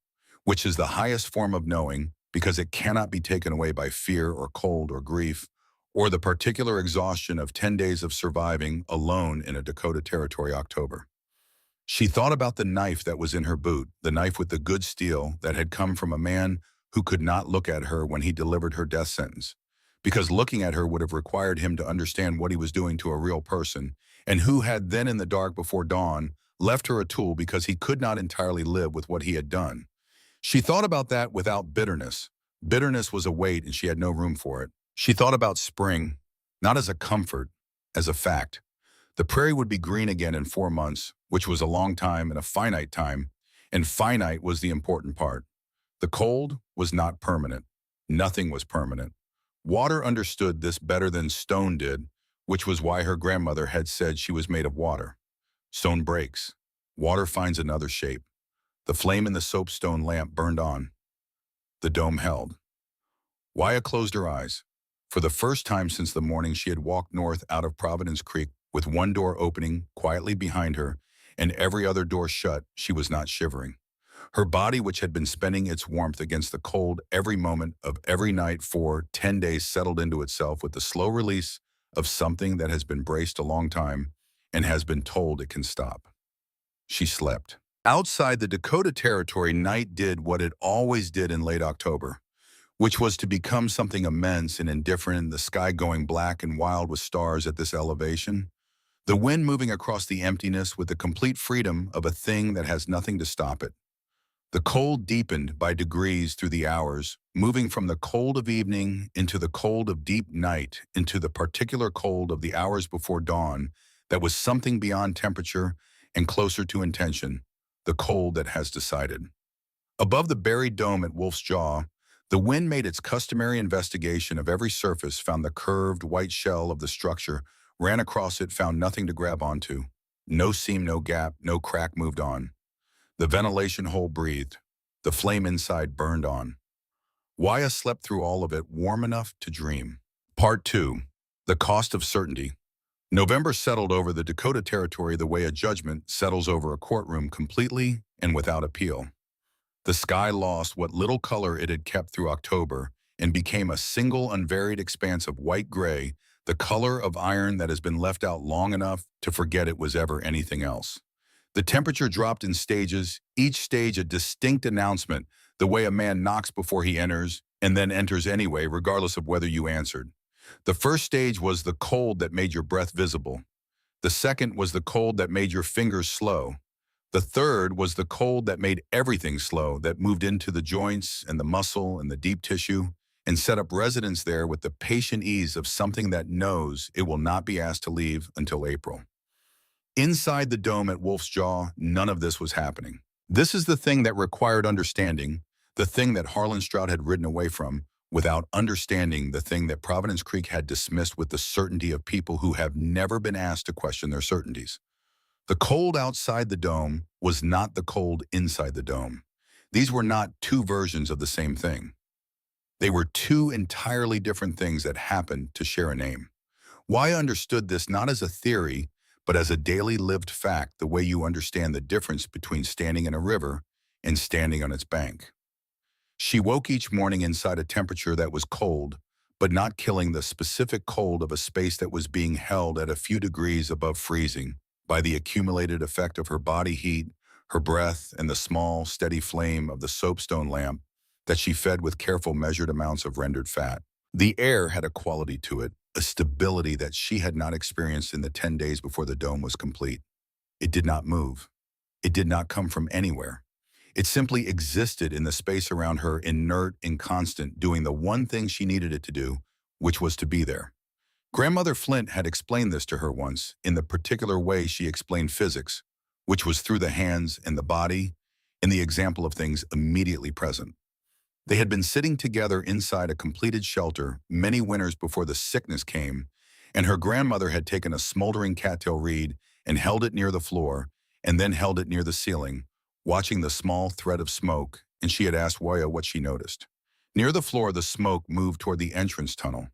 which is the highest form of knowing because it cannot be taken away by fear or cold or grief or the particular exhaustion of 10 days of surviving alone in a Dakota Territory October. She thought about the knife that was in her boot, the knife with the good steel that had come from a man who could not look at her when he delivered her death sentence, because looking at her would have required him to understand what he was doing to a real person, and who had then in the dark before dawn left her a tool because he could not entirely live with what he had done. She thought about that without bitterness. Bitterness was a weight and she had no room for it. She thought about spring, not as a comfort, as a fact. The prairie would be green again in 4 months, which was a long time and a finite time, and finite was the important part. The cold was not permanent. Nothing was permanent. Water understood this better than stone did, which was why her grandmother had said she was made of water. Stone breaks. Water finds another shape. The flame in the soapstone lamp burned on. The dome held. Wyatt closed her eyes. For the first time since the morning she had walked north out of Providence Creek, with one door opening quietly behind her and every other door shut, she was not shivering. Her body, which had been spending its warmth against the cold every moment of every night for 10 days, settled into itself with the slow release of something that has been braced a long time and has been told it can stop. She slept. Outside the Dakota Territory, night did what it always did in late October, which was to become something immense and indifferent, the sky going black and wild with stars at this elevation. The wind moving across the emptiness with the complete freedom of a thing that has nothing to stop it. The cold deepened by degrees through the hours, moving from the cold of evening into the cold of deep night, into the particular cold of the hours before dawn that was something beyond temperature and closer to intention, the cold that has decided. Above the buried dome at Wolf's Jaw, the wind made its customary investigation of every surface, found the curved white shell of the structure, ran across it, found nothing to grab onto. No seam, no gap, no crack, moved on. The ventilation hole breathed. The flame inside burned on. Wyatt slept through all of it, warm enough to dream. Part 2. The Cost of Certainty. November settled over the Dakota Territory the way a judgment settles over a courtroom, completely and without appeal. The sky lost what little color it had kept through October and became a single unvaried expanse of white-gray, the color of iron that has been left out long enough to forget it was ever anything else. The temperature dropped in stages, each stage a distinct announcement, the way a man knocks before he enters, and then enters anyway, regardless of whether you answered. The first stage was the cold that made your breath visible. The second was the cold that made your fingers slow. The third was the cold that made everything slow, that moved into the joints and the muscle and the deep tissue, and set up residence there with the patient ease of something that knows it will not be asked to leave until April. Inside the dome at Wolf's Jaw, none of this was happening. This is the thing that required understanding, the thing that Harlan Stroud had ridden away from, without understanding, the thing that Providence Creek had dismissed with the certainty of people who have never been asked to question their certainties. The cold outside the dome was not the cold inside the dome. These were not two versions of the same thing. They were two entirely different things that happened to share a name. Wyatt understood this not as a theory, but as a daily lived fact, the way you understand the difference between standing in a river and standing on its bank. She woke each morning inside a temperature that was cold, but not killing the specific cold of a space that was being held at a few degrees above freezing by the accumulated effect of her body heat, her breath, and the small, steady flame of the soapstone lamp that she fed with careful measured amounts of rendered fat. The air had a quality to it, a stability that she had not experienced in the 10 days before the dome was complete. It did not move. It did not come from anywhere. It simply existed in the space around her, inert and constant, doing the one thing she needed it to do, which was to be there. Grandmother Flint had explained this to her once, in the particular way she explained physics, which was through the hands and the body, in the example of things immediately present. They had been sitting together inside a completed shelter many winters before the sickness came, and her grandmother had taken a smoldering cattail reed and held it near the floor, and then held it near the ceiling, watching the small thread of smoke, and she had asked Waya what she noticed. Near the floor, the smoke moved toward the entrance tunnel.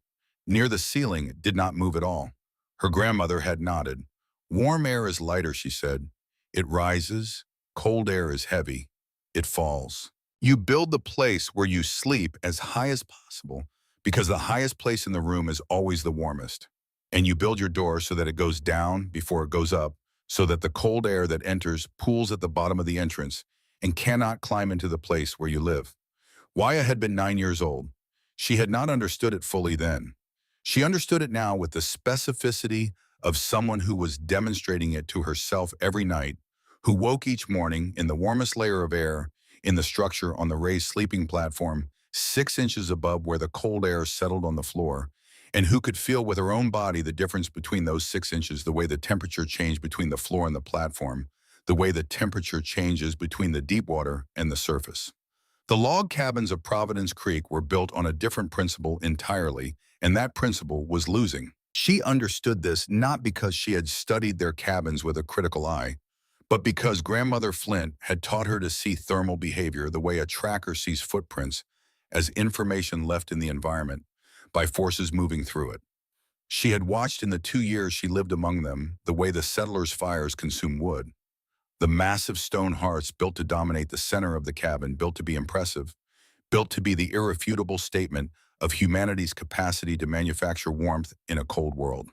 Near the ceiling, it did not move at all. Her grandmother had nodded. Warm air is lighter, she said. It rises. Cold air is heavy. It falls. You build the place where you sleep as high as possible because the highest place in the room is always the warmest. And you build your door so that it goes down before it goes up, so that the cold air that enters pools at the bottom of the entrance and cannot climb into the place where you live. Waya had been 9 years old. She had not understood it fully then. She understood it now with the specificity of someone who was demonstrating it to herself every night, who woke each morning in the warmest layer of air in the structure on the raised sleeping platform 6 inches above where the cold air settled on the floor, and who could feel with her own body the difference between those 6 inches, the way the temperature changed between the floor and the platform, the way the temperature changes between the deep water and the surface. The log cabins of Providence Creek were built on a different principle entirely, and that principle was losing. She understood this not because she had studied their cabins with a critical eye, but because Grandmother Flint had taught her to see thermal behavior the way a tracker sees footprints as information left in the environment by forces moving through it. She had watched in the 2 years she lived among them the way the settlers' fires consume wood. The massive stone hearths built to dominate the center of the cabin, built to be impressive, built to be the irrefutable statement of humanity's capacity to manufacture warmth in a cold world.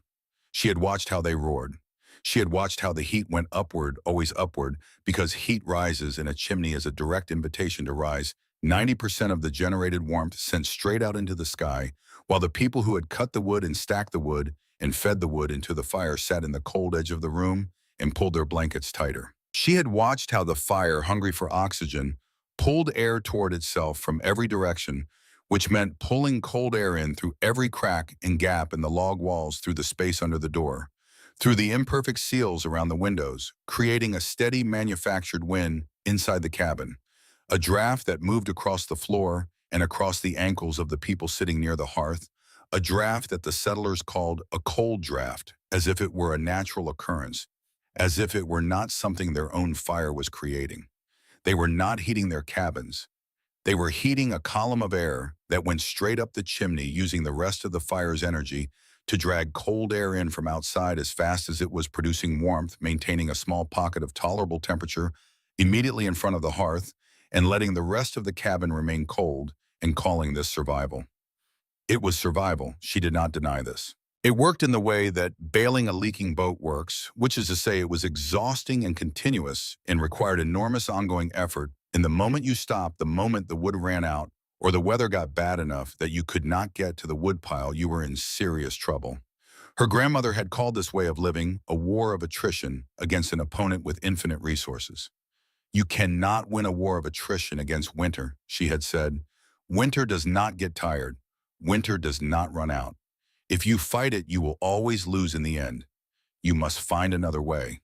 She had watched how they roared. She had watched how the heat went upward, always upward, because heat rises in a chimney as a direct invitation to rise. 90% of the generated warmth sent straight out into the sky, while the people who had cut the wood and stacked the wood and fed the wood into the fire sat in the cold edge of the room and pulled their blankets tighter. She had watched how the fire, hungry for oxygen, pulled air toward itself from every direction, which meant pulling cold air in through every crack and gap in the log walls, through the space under the door, through the imperfect seals around the windows, creating a steady manufactured wind inside the cabin, a draft that moved across the floor and across the ankles of the people sitting near the hearth, a draft that the settlers called a cold draft, as if it were a natural occurrence, as if it were not something their own fire was creating. They were not heating their cabins. They were heating a column of air that went straight up the chimney, using the rest of the fire's energy to drag cold air in from outside as fast as it was producing warmth, maintaining a small pocket of tolerable temperature immediately in front of the hearth, and letting the rest of the cabin remain cold, and calling this survival. It was survival. She did not deny this. It worked in the way that bailing a leaking boat works, which is to say it was exhausting and continuous and required enormous ongoing effort. And the moment you stopped, the moment the wood ran out, or the weather got bad enough that you could not get to the woodpile, you were in serious trouble. Her grandmother had called this way of living a war of attrition against an opponent with infinite resources. You cannot win a war of attrition against winter, she had said. Winter does not get tired. Winter does not run out. If you fight it, you will always lose in the end. You must find another way.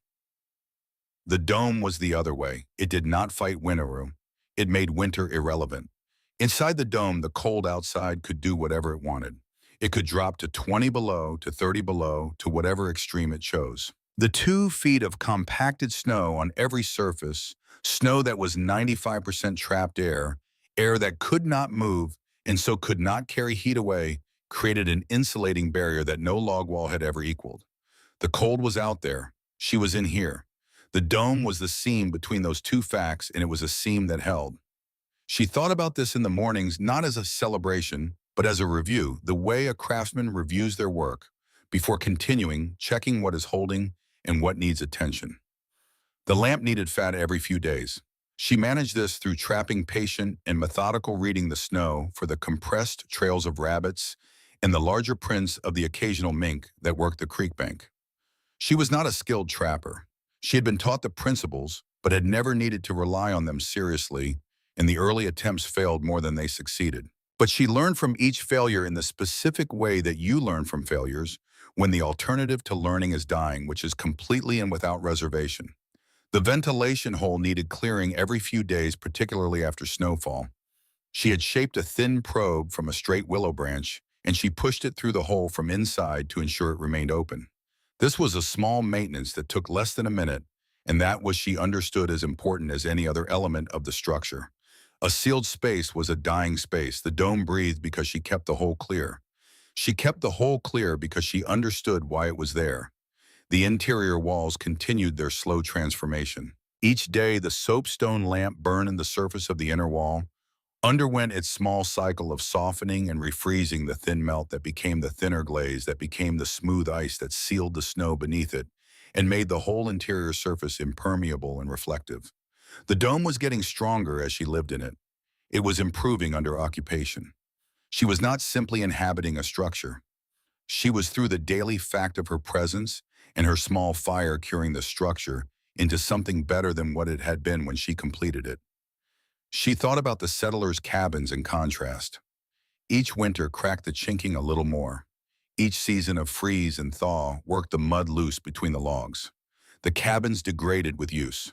The dome was the other way. It did not fight winter. It made winter irrelevant. Inside the dome, the cold outside could do whatever it wanted. It could drop to 20 below, to 30 below, to whatever extreme it chose. The 2 feet of compacted snow on every surface, snow that was 95% trapped air, air that could not move and so could not carry heat away, created an insulating barrier that no log wall had ever equaled. The cold was out there. She was in here. The dome was the seam between those 2 facts, and it was a seam that held. She thought about this in the mornings, not as a celebration, but as a review, the way a craftsman reviews their work, before continuing, checking what is holding and what needs attention. The lamp needed fat every few days. She managed this through trapping patient and methodical reading the snow for the compressed trails of rabbits and the larger prints of the occasional mink that worked the creek bank. She was not a skilled trapper. She had been taught the principles, but had never needed to rely on them seriously, and the early attempts failed more than they succeeded. But she learned from each failure in the specific way that you learn from failures, when the alternative to learning is dying, which is completely and without reservation. The ventilation hole needed clearing every few days, particularly after snowfall. She had shaped a thin probe from a straight willow branch, and she pushed it through the hole from inside to ensure it remained open. This was a small maintenance that took less than a minute, and that was she understood as important as any other element of the structure. A sealed space was a dying space. The dome breathed because she kept the hole clear. She kept the hole clear because she understood why it was there. The interior walls continued their slow transformation. Each day, the soapstone lamp burned in the surface of the inner wall, underwent its small cycle of softening and refreezing the thin melt that became the thinner glaze that became the smooth ice that sealed the snow beneath it and made the whole interior surface impermeable and reflective. The dome was getting stronger as she lived in it. It was improving under occupation. She was not simply inhabiting a structure. She was, through the daily fact of her presence and her small fire, curing the structure into something better than what it had been when she completed it. She thought about the settlers' cabins in contrast. Each winter cracked the chinking a little more. Each season of freeze and thaw worked the mud loose between the logs. The cabins degraded with use.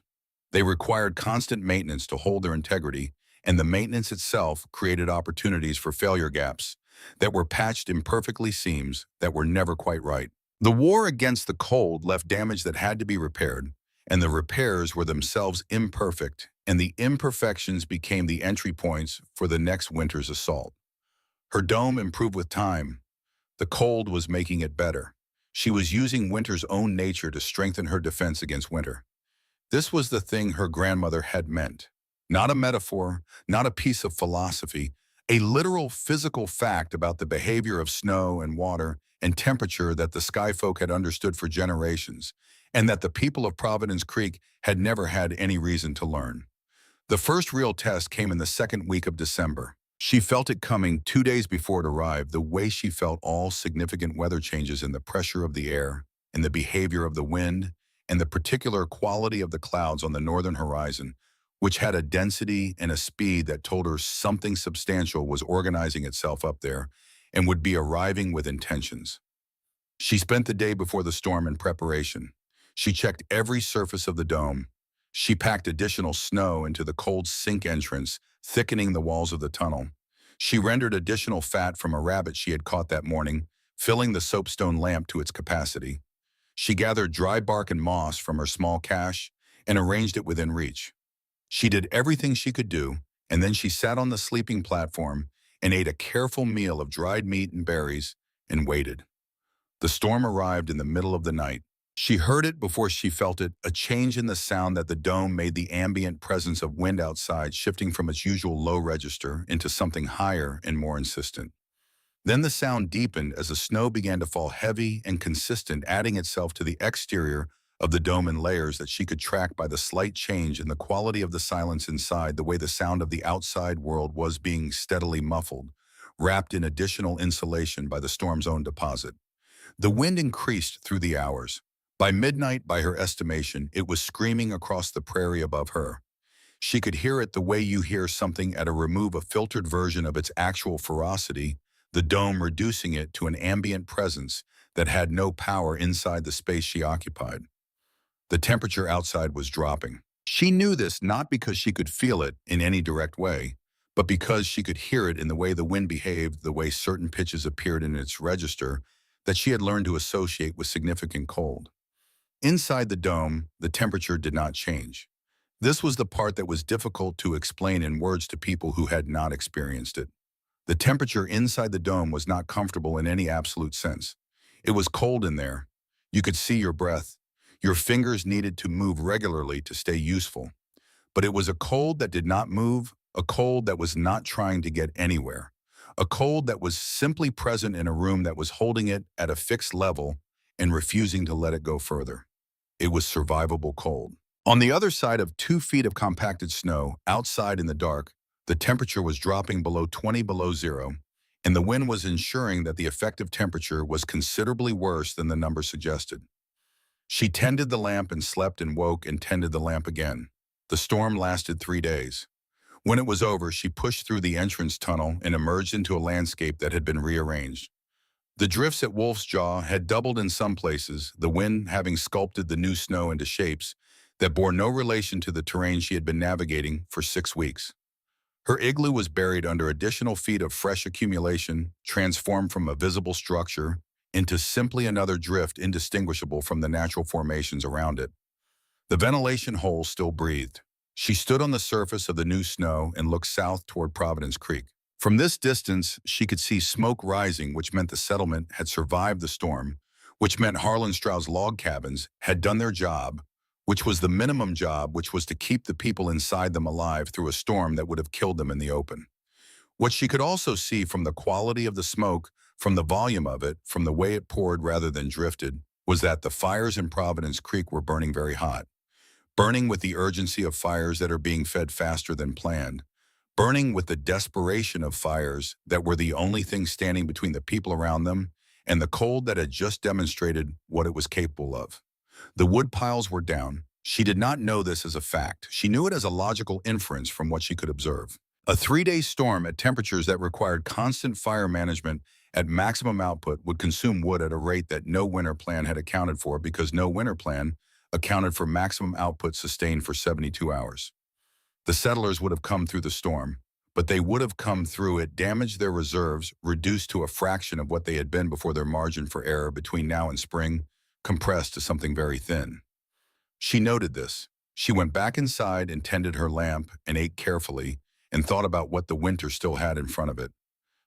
They required constant maintenance to hold their integrity, and the maintenance itself created opportunities for failure gaps that were patched imperfectly, seams that were never quite right. The war against the cold left damage that had to be repaired, and the repairs were themselves imperfect, and the imperfections became the entry points for the next winter's assault. Her dome improved with time. The cold was making it better. She was using winter's own nature to strengthen her defense against winter. This was the thing her grandmother had meant. Not a metaphor, not a piece of philosophy, a literal physical fact about the behavior of snow and water and temperature that the skyfolk had understood for generations, and that the people of Providence Creek had never had any reason to learn. The first real test came in the second week of December. She felt it coming 2 days before it arrived, the way she felt all significant weather changes in the pressure of the air, in the behavior of the wind, and the particular quality of the clouds on the northern horizon, which had a density and a speed that told her something substantial was organizing itself up there and would be arriving with intentions. She spent the day before the storm in preparation. She checked every surface of the dome. She packed additional snow into the cold sink entrance, thickening the walls of the tunnel. She rendered additional fat from a rabbit she had caught that morning, filling the soapstone lamp to its capacity. She gathered dry bark and moss from her small cache and arranged it within reach. She did everything she could do, and then she sat on the sleeping platform and ate a careful meal of dried meat and berries and waited. The storm arrived in the middle of the night. She heard it before she felt it, a change in the sound that the dome made, the ambient presence of wind outside shifting from its usual low register into something higher and more insistent. Then the sound deepened as the snow began to fall heavy and consistent, adding itself to the exterior of the dome in layers that she could track by the slight change in the quality of the silence inside, the way the sound of the outside world was being steadily muffled, wrapped in additional insulation by the storm's own deposit. The wind increased through the hours. By midnight, by her estimation, it was screaming across the prairie above her. She could hear it the way you hear something at a remove, a filtered version of its actual ferocity, the dome reducing it to an ambient presence that had no power inside the space she occupied. The temperature outside was dropping. She knew this not because she could feel it in any direct way, but because she could hear it in the way the wind behaved, the way certain pitches appeared in its register that she had learned to associate with significant cold. Inside the dome, the temperature did not change. This was the part that was difficult to explain in words to people who had not experienced it. The temperature inside the dome was not comfortable in any absolute sense. It was cold in there. You could see your breath. Your fingers needed to move regularly to stay useful. But it was a cold that did not move, a cold that was not trying to get anywhere, a cold that was simply present in a room that was holding it at a fixed level and refusing to let it go further. It was survivable cold. On the other side of 2 feet of compacted snow, outside in the dark, the temperature was dropping below 20 below zero, and the wind was ensuring that the effective temperature was considerably worse than the number suggested. She tended the lamp and slept and woke and tended the lamp again. The storm lasted 3 days. When it was over, she pushed through the entrance tunnel and emerged into a landscape that had been rearranged. The drifts at Wolf's Jaw had doubled in some places, the wind having sculpted the new snow into shapes that bore no relation to the terrain she had been navigating for 6 weeks. Her igloo was buried under additional feet of fresh accumulation, transformed from a visible structure into simply another drift indistinguishable from the natural formations around it. The ventilation hole still breathed. She stood on the surface of the new snow and looked south toward Providence Creek. From this distance, she could see smoke rising, which meant the settlement had survived the storm, which meant Harlan Stroud's log cabins had done their job, which was the minimum job, which was to keep the people inside them alive through a storm that would have killed them in the open. What she could also see from the quality of the smoke, from the volume of it, from the way it poured rather than drifted, was that the fires in Providence Creek were burning very hot. Burning with the urgency of fires that are being fed faster than planned. Burning with the desperation of fires that were the only thing standing between the people around them and the cold that had just demonstrated what it was capable of. The wood piles were down. She did not know this as a fact. She knew it as a logical inference from what she could observe. A 3-day storm at temperatures that required constant fire management at maximum output would consume wood at a rate that no winter plan had accounted for, because no winter plan accounted for maximum output sustained for 72 hours. The settlers would have come through the storm, but they would have come through it damaged, their reserves reduced to a fraction of what they had been before, their margin for error between now and spring compressed to something very thin. She noted this. She went back inside and tended her lamp and ate carefully and thought about what the winter still had in front of it.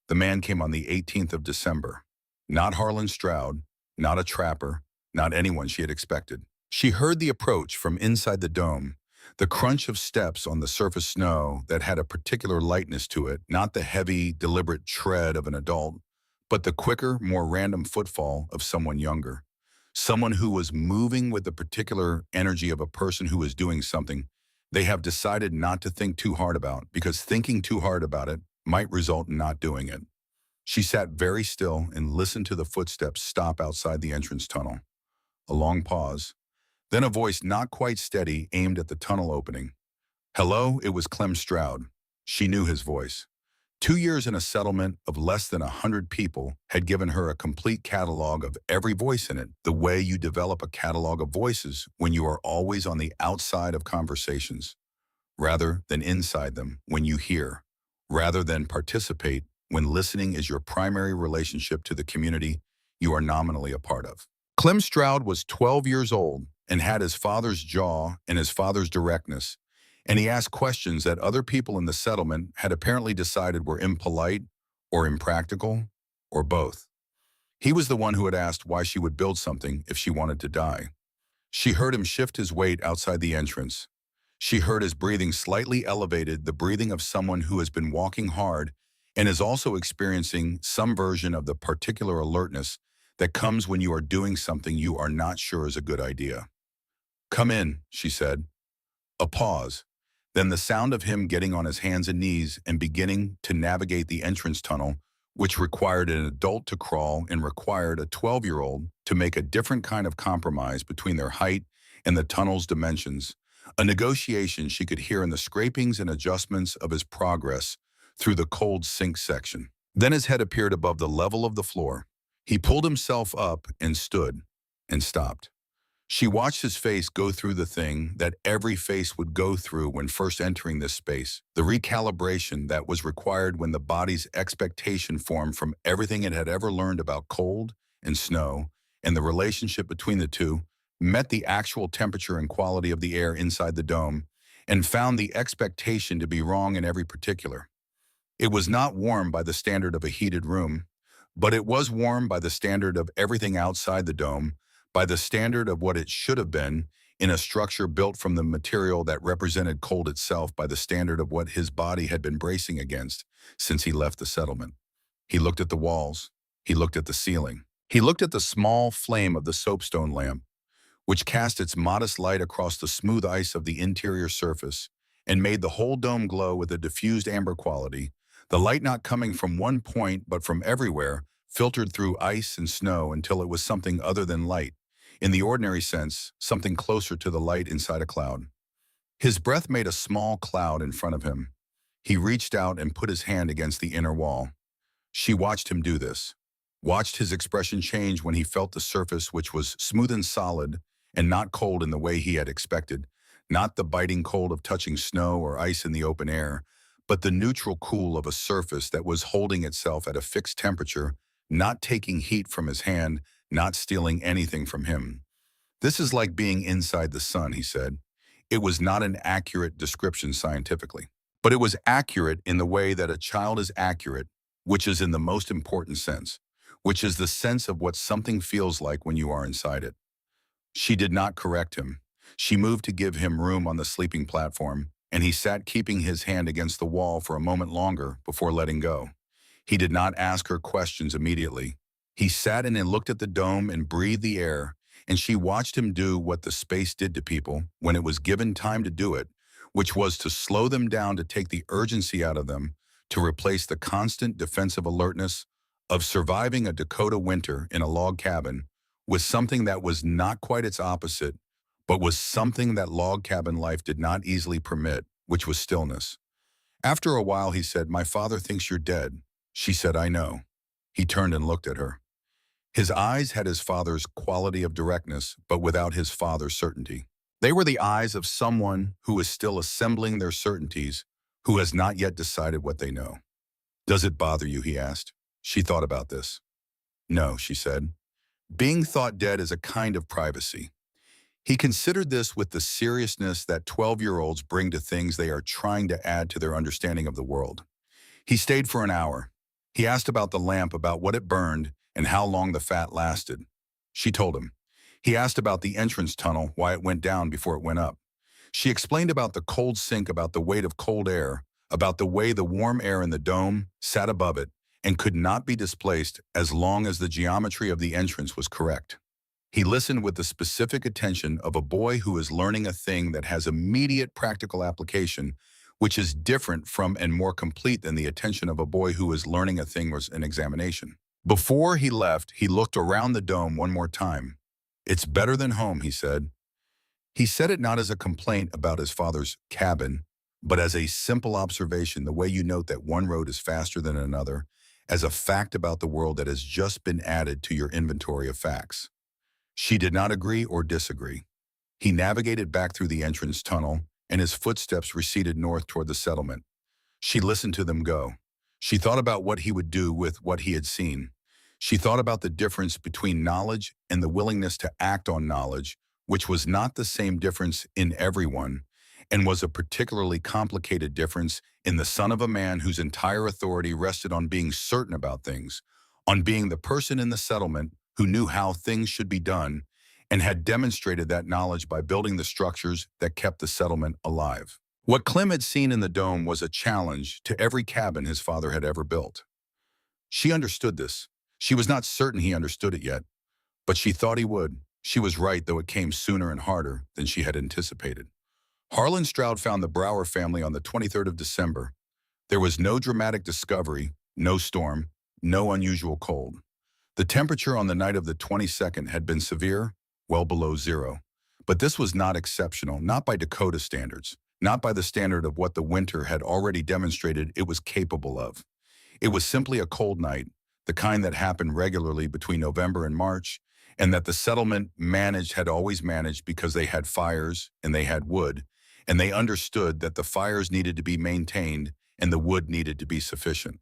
The man came on the 18th of December. Not Harlan Stroud, not a trapper, not anyone she had expected. She heard the approach from inside the dome, the crunch of steps on the surface snow that had a particular lightness to it, not the heavy, deliberate tread of an adult, but the quicker, more random footfall of someone younger. Someone who was moving with the particular energy of a person who is doing something they have decided not to think too hard about, because thinking too hard about it might result in not doing it. She sat very still and listened to the footsteps stop outside the entrance tunnel. A long pause. Then a voice not quite steady aimed at the tunnel opening. Hello, it was Clem Stroud. She knew his voice. 2 years in a settlement of less than 100 people had given her a complete catalog of every voice in it, the way you develop a catalog of voices when you are always on the outside of conversations, rather than inside them when you hear, rather than participate when listening is your primary relationship to the community you are nominally a part of. Clem Stroud was 12 years old and had his father's jaw and his father's directness, and he asked questions that other people in the settlement had apparently decided were impolite or impractical or both. He was the one who had asked why she would build something if she wanted to die. She heard him shift his weight outside the entrance. She heard his breathing slightly elevated, the breathing of someone who has been walking hard and is also experiencing some version of the particular alertness that comes when you are doing something you are not sure is a good idea. Come in, she said. A pause. Then the sound of him getting on his hands and knees and beginning to navigate the entrance tunnel, which required an adult to crawl and required a 12-year-old to make a different kind of compromise between their height and the tunnel's dimensions, a negotiation she could hear in the scrapings and adjustments of his progress through the cold sink section. Then his head appeared above the level of the floor. He pulled himself up and stood and stopped. She watched his face go through the thing that every face would go through when first entering this space, the recalibration that was required when the body's expectation formed from everything it had ever learned about cold and snow, and the relationship between the two, met the actual temperature and quality of the air inside the dome, and found the expectation to be wrong in every particular. It was not warm by the standard of a heated room, but it was warm by the standard of everything outside the dome, by the standard of what it should have been in a structure built from the material that represented cold itself, by the standard of what his body had been bracing against since he left the settlement. He looked at the walls. He looked at the ceiling. He looked at the small flame of the soapstone lamp, which cast its modest light across the smooth ice of the interior surface and made the whole dome glow with a diffused amber quality, the light not coming from one point but from everywhere, filtered through ice and snow until it was something other than light, in the ordinary sense, something closer to the light inside a cloud. His breath made a small cloud in front of him. He reached out and put his hand against the inner wall. She watched him do this, watched his expression change when he felt the surface, which was smooth and solid and not cold in the way he had expected, not the biting cold of touching snow or ice in the open air, but the neutral cool of a surface that was holding itself at a fixed temperature, not taking heat from his hand, not stealing anything from him. This is like being inside the sun, he said. It was not an accurate description scientifically, but it was accurate in the way that a child is accurate, which is in the most important sense, which is the sense of what something feels like when you are inside it. She did not correct him. She moved to give him room on the sleeping platform, and he sat keeping his hand against the wall for a moment longer before letting go. He did not ask her questions immediately. He sat in and looked at the dome and breathed the air, and she watched him do what the space did to people when it was given time to do it, which was to slow them down, to take the urgency out of them, to replace the constant defensive alertness of surviving a Dakota winter in a log cabin with something that was not quite its opposite, but was something that log cabin life did not easily permit, which was stillness. After a while, he said, "My father thinks you're dead." She said, "I know." He turned and looked at her. His eyes had his father's quality of directness, but without his father's certainty. They were the eyes of someone who is still assembling their certainties, who has not yet decided what they know. "Does it bother you?" he asked. She thought about this. "No," she said. Being thought dead is a kind of privacy. He considered this with the seriousness that 12-year-olds bring to things they are trying to add to their understanding of the world. He stayed for an hour. He asked about the lamp, about what it burned, and how long the fat lasted. She told him. He asked about the entrance tunnel, why it went down before it went up. She explained about the cold sink, about the weight of cold air, about the way the warm air in the dome sat above it and could not be displaced as long as the geometry of the entrance was correct. He listened with the specific attention of a boy who is learning a thing that has immediate practical application, which is different from and more complete than the attention of a boy who is learning a thing was an examination. Before he left, he looked around the dome one more time. "It's better than home," he said. He said it not as a complaint about his father's cabin, but as a simple observation, the way you note that one road is faster than another, as a fact about the world that has just been added to your inventory of facts. She did not agree or disagree. He navigated back through the entrance tunnel, and his footsteps receded north toward the settlement. She listened to them go. She thought about what he would do with what he had seen. She thought about the difference between knowledge and the willingness to act on knowledge, which was not the same difference in everyone, and was a particularly complicated difference in the son of a man whose entire authority rested on being certain about things, on being the person in the settlement who knew how things should be done, and had demonstrated that knowledge by building the structures that kept the settlement alive. What Clem had seen in the dome was a challenge to every cabin his father had ever built. She understood this. She was not certain he understood it yet, but she thought he would. She was right, though it came sooner and harder than she had anticipated. Harlan Stroud found the Brower family on the 23rd of December. There was no dramatic discovery, no storm, no unusual cold. The temperature on the night of the 22nd had been severe, well below zero. But this was not exceptional, not by Dakota standards, not by the standard of what the winter had already demonstrated it was capable of. It was simply a cold night, the kind that happened regularly between November and March, and that the settlement had always managed because they had fires and they had wood, and they understood that the fires needed to be maintained and the wood needed to be sufficient.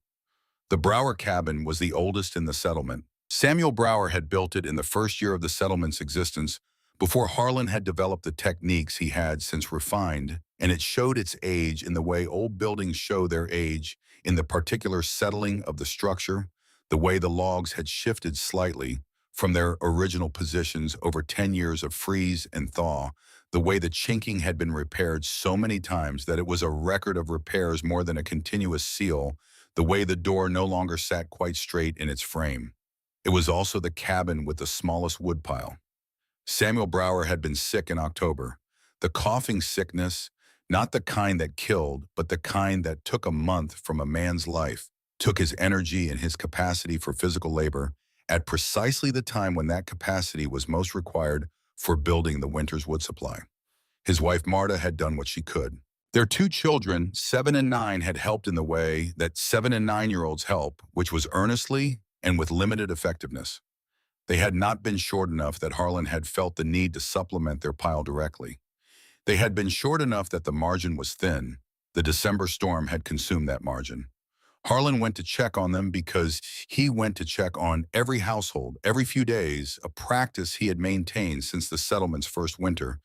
The Brower cabin was the oldest in the settlement. Samuel Brower had built it in the first year of the settlement's existence, before Harlan had developed the techniques he had since refined, and it showed its age in the way old buildings show their age, in the particular settling of the structure, the way the logs had shifted slightly from their original positions over 10 years of freeze and thaw, the way the chinking had been repaired so many times that it was a record of repairs more than a continuous seal, the way the door no longer sat quite straight in its frame. It was also the cabin with the smallest woodpile. Samuel Brower had been sick in October. The coughing sickness, not the kind that killed, but the kind that took a month from a man's life, took his energy and his capacity for physical labor at precisely the time when that capacity was most required for building the winter's wood supply. His wife Marta had done what she could. Their two children, 7 and 9, had helped in the way that 7 and 9-year-olds help, which was earnestly and with limited effectiveness. They had not been short enough that Harlan had felt the need to supplement their pile directly. They had been short enough that the margin was thin. The December storm had consumed that margin. Harlan went to check on them because he went to check on every household, every few days, a practice he had maintained since the settlement's first winter,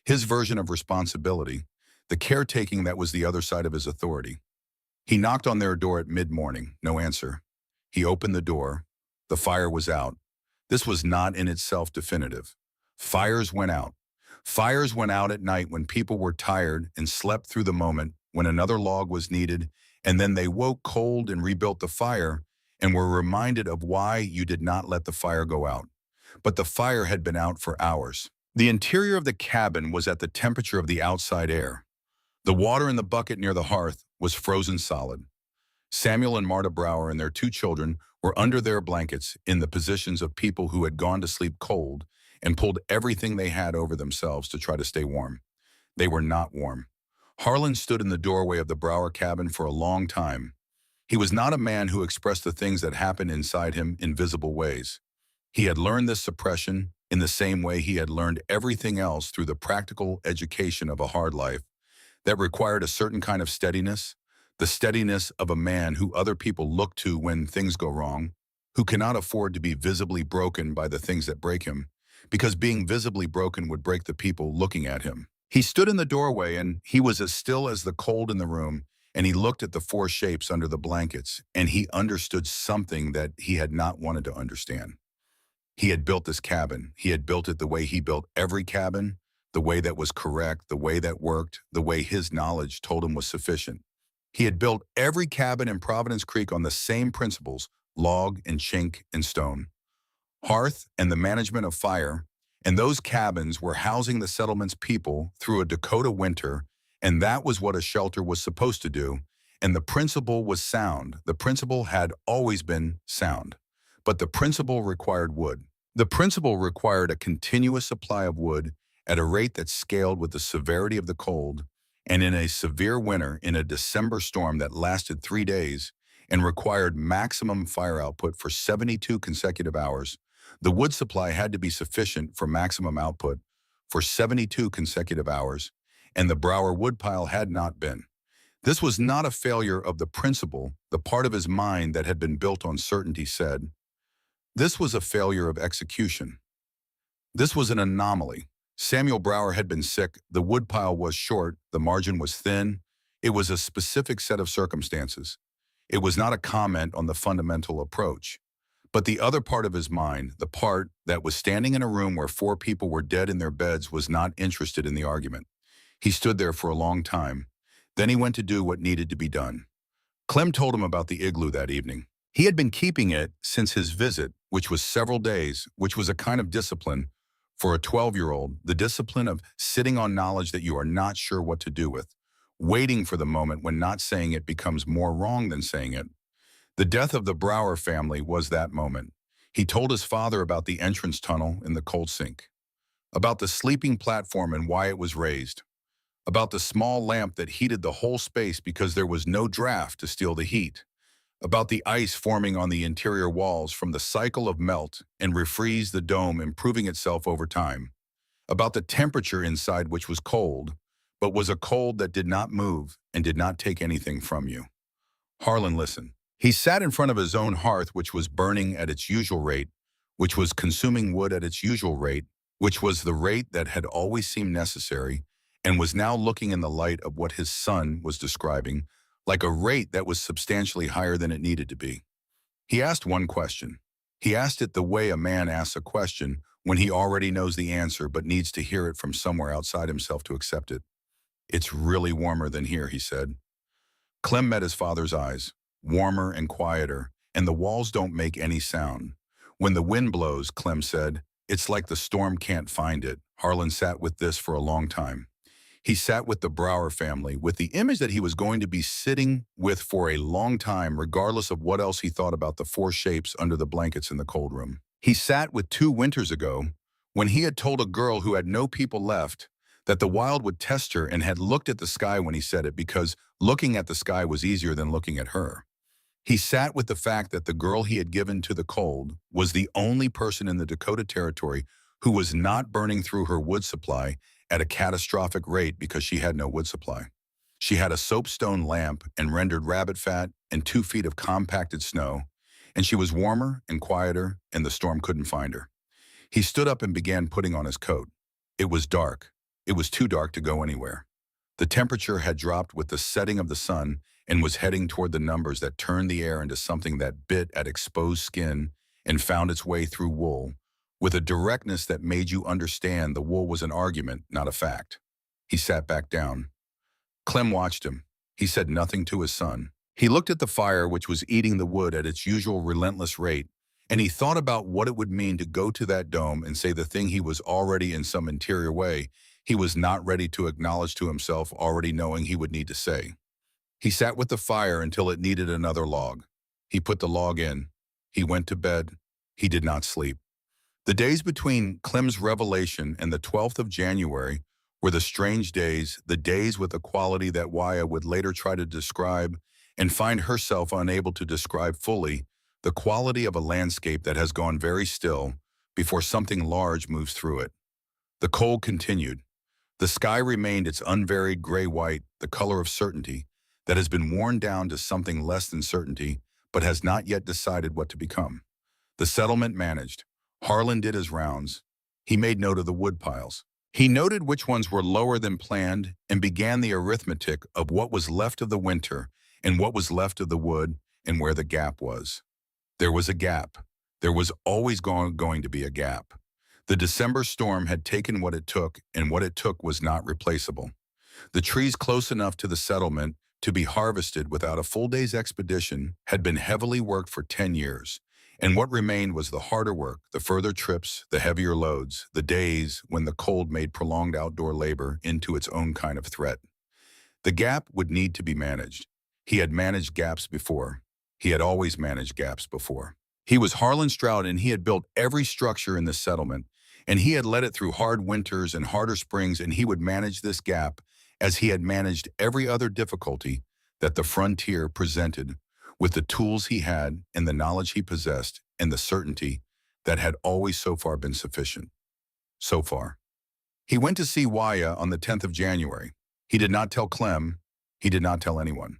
his version of responsibility, the caretaking that was the other side of his authority. He knocked on their door at mid-morning, no answer. He opened the door. The fire was out. This was not in itself definitive. Fires went out. Fires went out at night when people were tired and slept through the moment when another log was needed, and then they woke cold and rebuilt the fire and were reminded of why you did not let the fire go out. But the fire had been out for hours. The interior of the cabin was at the temperature of the outside air. The water in the bucket near the hearth was frozen solid. Samuel and Marta Brower and their two children were under their blankets in the positions of people who had gone to sleep cold and pulled everything they had over themselves to try to stay warm. They were not warm. Harlan stood in the doorway of the Brower cabin for a long time. He was not a man who expressed the things that happened inside him in visible ways. He had learned this suppression in the same way he had learned everything else through the practical education of a hard life that required a certain kind of steadiness, the steadiness of a man who other people look to when things go wrong, who cannot afford to be visibly broken by the things that break him, because being visibly broken would break the people looking at him. He stood in the doorway, and he was as still as the cold in the room, and he looked at the four shapes under the blankets, and he understood something that he had not wanted to understand. He had built this cabin. He had built it the way he built every cabin, the way that was correct, the way that worked, the way his knowledge told him was sufficient. He had built every cabin in Providence Creek on the same principles, log and chink and stone. Hearth and the management of fire, and those cabins were housing the settlement's people through a Dakota winter, and that was what a shelter was supposed to do, and the principle was sound. The principle had always been sound, but the principle required wood. The principle required a continuous supply of wood at a rate that scaled with the severity of the cold, and in a severe winter, in a December storm that lasted 3 days and required maximum fire output for 72 consecutive hours, the wood supply had to be sufficient for maximum output for 72 consecutive hours, and the Brower woodpile had not been. This was not a failure of the principle, the part of his mind that had been built on certainty said. This was a failure of execution. This was an anomaly. Samuel Brower had been sick, the woodpile was short, the margin was thin. It was a specific set of circumstances. It was not a comment on the fundamental approach. But the other part of his mind, the part that was standing in a room where 4 people were dead in their beds, was not interested in the argument. He stood there for a long time. Then he went to do what needed to be done. Clem told him about the igloo that evening. He had been keeping it since his visit, which was several days, which was a kind of discipline. For a 12-year-old, the discipline of sitting on knowledge that you are not sure what to do with, waiting for the moment when not saying it becomes more wrong than saying it. The death of the Brower family was that moment. He told his father about the entrance tunnel in the coal sink, about the sleeping platform and why it was raised, about the small lamp that heated the whole space because there was no draft to steal the heat, about the ice forming on the interior walls from the cycle of melt and refreeze the dome improving itself over time, about the temperature inside which was cold, but was a cold that did not move and did not take anything from you. Harlan listened. He sat in front of his own hearth, which was burning at its usual rate, which was consuming wood at its usual rate, which was the rate that had always seemed necessary, and was now looking in the light of what his son was describing, like a rate that was substantially higher than it needed to be. He asked one question. He asked it the way a man asks a question when he already knows the answer but needs to hear it from somewhere outside himself to accept it. "It's really warmer than here," he said. Clem met his father's eyes, warmer and quieter, and the walls don't make any sound. "When the wind blows," Clem said, It's like the storm can't find it. Harlan sat with this for a long time. He sat with the Brower family, with the image that he was going to be sitting with for a long time, regardless of what else he thought about the four shapes under the blankets in the cold room. He sat with 2 winters ago, when he had told a girl who had no people left that the wild would test her, and had looked at the sky when he said it, because looking at the sky was easier than looking at her. He sat with the fact that the girl he had given to the cold was the only person in the Dakota Territory who was not burning through her wood supply at a catastrophic rate because she had no wood supply. She had a soapstone lamp and rendered rabbit fat and 2 feet of compacted snow, and she was warmer and quieter, and the storm couldn't find her. He stood up and began putting on his coat. It was dark. It was too dark to go anywhere. The temperature had dropped with the setting of the sun and was heading toward the numbers that turned the air into something that bit at exposed skin and found its way through wool, with a directness that made you understand the wool was an argument, not a fact. He sat back down. Clem watched him. He said nothing to his son. He looked at the fire, which was eating the wood at its usual relentless rate, and he thought about what it would mean to go to that dome and say the thing he was already, in some interior way, he was not ready to acknowledge to himself, already knowing he would need to say. He sat with the fire until it needed another log. He put the log in. He went to bed. He did not sleep. The days between Clem's revelation and the 12th of January were the strange days, the days with a quality that Waya would later try to describe and find herself unable to describe fully, the quality of a landscape that has gone very still before something large moves through it. The cold continued. The sky remained its unvaried gray-white, the color of certainty, that has been worn down to something less than certainty, but has not yet decided what to become. The settlement managed. Harlan did his rounds. He made note of the wood piles. He noted which ones were lower than planned and began the arithmetic of what was left of the winter and what was left of the wood and where the gap was. There was a gap. There was always going to be a gap. The December storm had taken what it took, and what it took was not replaceable. The trees close enough to the settlement to be harvested without a full day's expedition had been heavily worked for 10 years, and what remained was the harder work, the further trips, the heavier loads, the days when the cold made prolonged outdoor labor into its own kind of threat. The gap would need to be managed. He had managed gaps before. He had always managed gaps before. He was Harlan Stroud, and he had built every structure in the settlement, and he had led it through hard winters and harder springs, and he would manage this gap as he had managed every other difficulty that the frontier presented, with the tools he had and the knowledge he possessed and the certainty that had always so far been sufficient. So far. He went to see Waya on the 10th of January. He did not tell Clem. He did not tell anyone.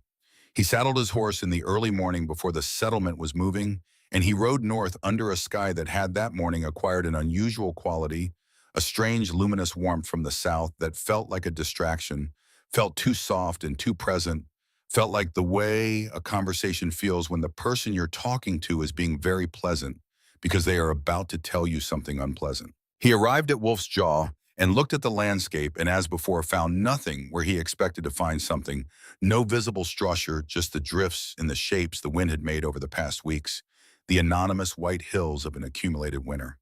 He saddled his horse in the early morning before the settlement was moving, and he rode north under a sky that had that morning acquired an unusual quality, a strange luminous warmth from the south that felt like a distraction, felt too soft and too present, felt like the way a conversation feels when the person you're talking to is being very pleasant because they are about to tell you something unpleasant. He arrived at Wolf's Jaw and looked at the landscape, and as before found nothing where he expected to find something, no visible structure, just the drifts and the shapes the wind had made over the past weeks, the anonymous white hills of an accumulated winter.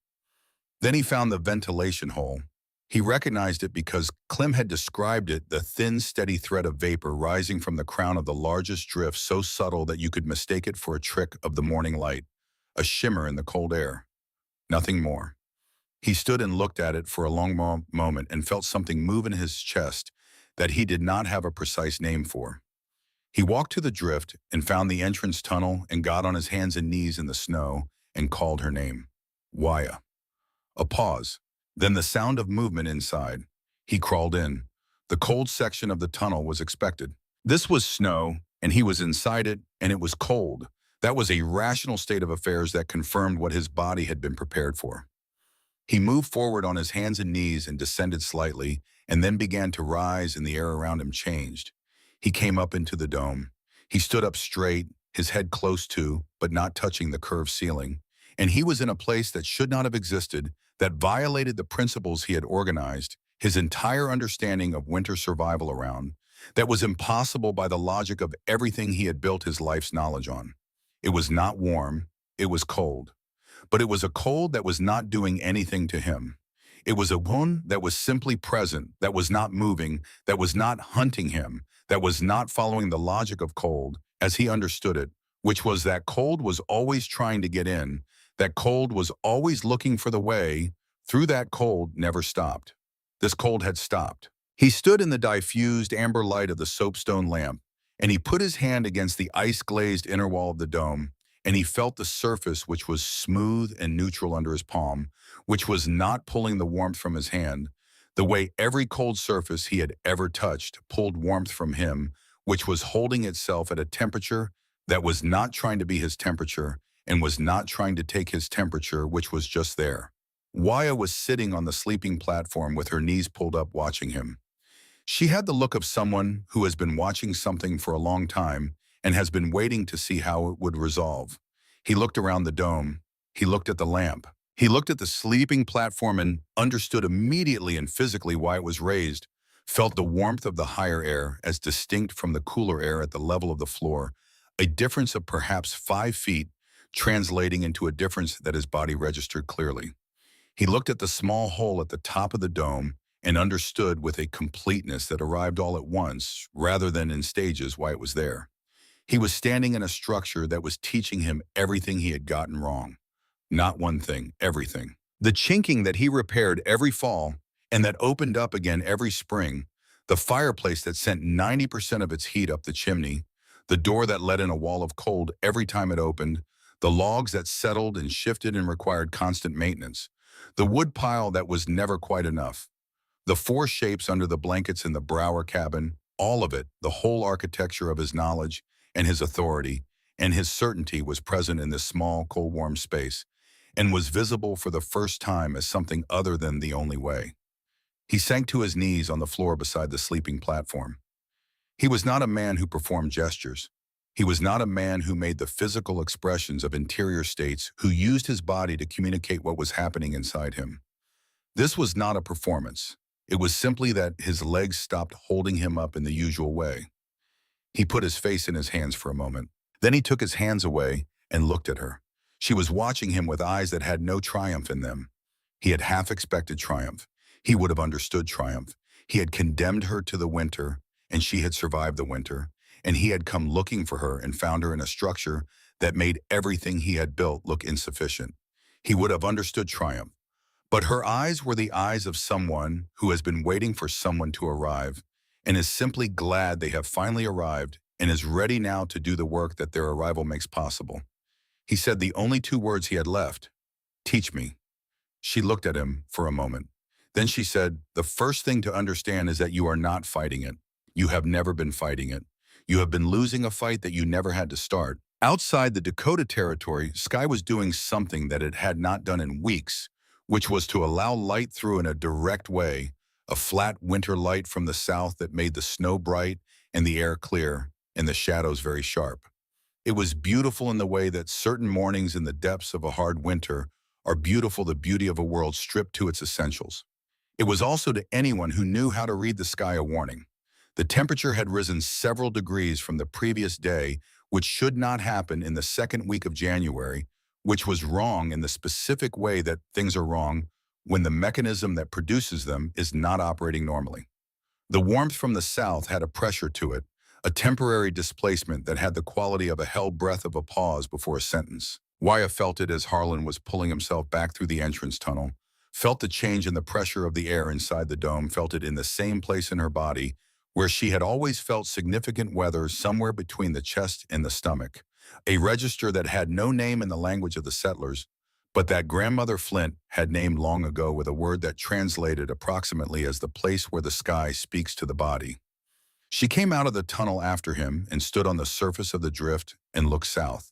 Then he found the ventilation hole. He recognized it because Clem had described it, the thin, steady thread of vapor rising from the crown of the largest drift, so subtle that you could mistake it for a trick of the morning light, a shimmer in the cold air. Nothing more. He stood and looked at it for a long moment and felt something move in his chest that he did not have a precise name for. He walked to the drift and found the entrance tunnel and got on his hands and knees in the snow and called her name. Waya. A pause, then the sound of movement inside. He crawled in. The cold section of the tunnel was expected. This was snow, and he was inside it, and it was cold. That was a rational state of affairs that confirmed what his body had been prepared for. He moved forward on his hands and knees and descended slightly, and then began to rise, and the air around him changed. He came up into the dome. He stood up straight, his head close to, but not touching the curved ceiling, and he was in a place that should not have existed, that violated the principles he had organized, his entire understanding of winter survival around, that was impossible by the logic of everything he had built his life's knowledge on. It was not warm, it was cold. but it was a cold that was not doing anything to him. It was a wound that was simply present, that was not moving, that was not hunting him, that was not following the logic of cold as he understood it, which was that cold was always trying to get in, that cold was always looking for the way, through that cold never stopped. This cold had stopped. He stood in the diffused amber light of the soapstone lamp, and he put his hand against the ice-glazed inner wall of the dome, and he felt the surface which was smooth and neutral under his palm, which was not pulling the warmth from his hand, the way every cold surface he had ever touched pulled warmth from him, which was holding itself at a temperature that was not trying to be his temperature and was not trying to take his temperature, which was just there. Waya was sitting on the sleeping platform with her knees pulled up watching him. She had the look of someone who has been watching something for a long time and has been waiting to see how it would resolve. He looked around the dome. He looked at the lamp. He looked at the sleeping platform and understood immediately and physically why it was raised, felt the warmth of the higher air as distinct from the cooler air at the level of the floor, a difference of perhaps 5 feet, translating into a difference that his body registered clearly. He looked at the small hole at the top of the dome and understood with a completeness that arrived all at once, rather than in stages, why it was there. He was standing in a structure that was teaching him everything he had gotten wrong. Not one thing, everything. The chinking that he repaired every fall and that opened up again every spring, the fireplace that sent 90% of its heat up the chimney, the door that let in a wall of cold every time it opened, the logs that settled and shifted and required constant maintenance, the wood pile that was never quite enough, the 4 shapes under the blankets in the Brower cabin, all of it, the whole architecture of his knowledge and his authority and his certainty was present in this small, cold, warm space and was visible for the first time as something other than the only way. He sank to his knees on the floor beside the sleeping platform. He was not a man who performed gestures. He was not a man who made the physical expressions of interior states, who used his body to communicate what was happening inside him. This was not a performance. It was simply that his legs stopped holding him up in the usual way. He put his face in his hands for a moment. Then he took his hands away and looked at her. She was watching him with eyes that had no triumph in them. He had half expected triumph. He would have understood triumph. He had condemned her to the winter, and she had survived the winter, and he had come looking for her and found her in a structure that made everything he had built look insufficient. He would have understood triumph. But her eyes were the eyes of someone who has been waiting for someone to arrive and is simply glad they have finally arrived and is ready now to do the work that their arrival makes possible. He said the only 2 words he had left, "Teach me." She looked at him for a moment. Then she said, "The first thing to understand is that you are not fighting it. You have never been fighting it. You have been losing a fight that you never had to start." Outside the Dakota Territory, Sky was doing something that it had not done in weeks, which was to allow light through in a direct way, a flat winter light from the south that made the snow bright and the air clear and the shadows very sharp. It was beautiful in the way that certain mornings in the depths of a hard winter are beautiful, the beauty of a world stripped to its essentials. It was also to anyone who knew how to read the sky a warning. The temperature had risen several degrees from the previous day, which should not happen in the 2nd week of January, which was wrong in the specific way that things are wrong when the mechanism that produces them is not operating normally. The warmth from the south had a pressure to it, a temporary displacement that had the quality of a held breath of a pause before a sentence. Waya felt it as Harlan was pulling himself back through the entrance tunnel, felt the change in the pressure of the air inside the dome, felt it in the same place in her body where she had always felt significant weather somewhere between the chest and the stomach, a register that had no name in the language of the settlers, but that Grandmother Flint had named long ago with a word that translated approximately as the place where the sky speaks to the body. She came out of the tunnel after him and stood on the surface of the drift and looked south.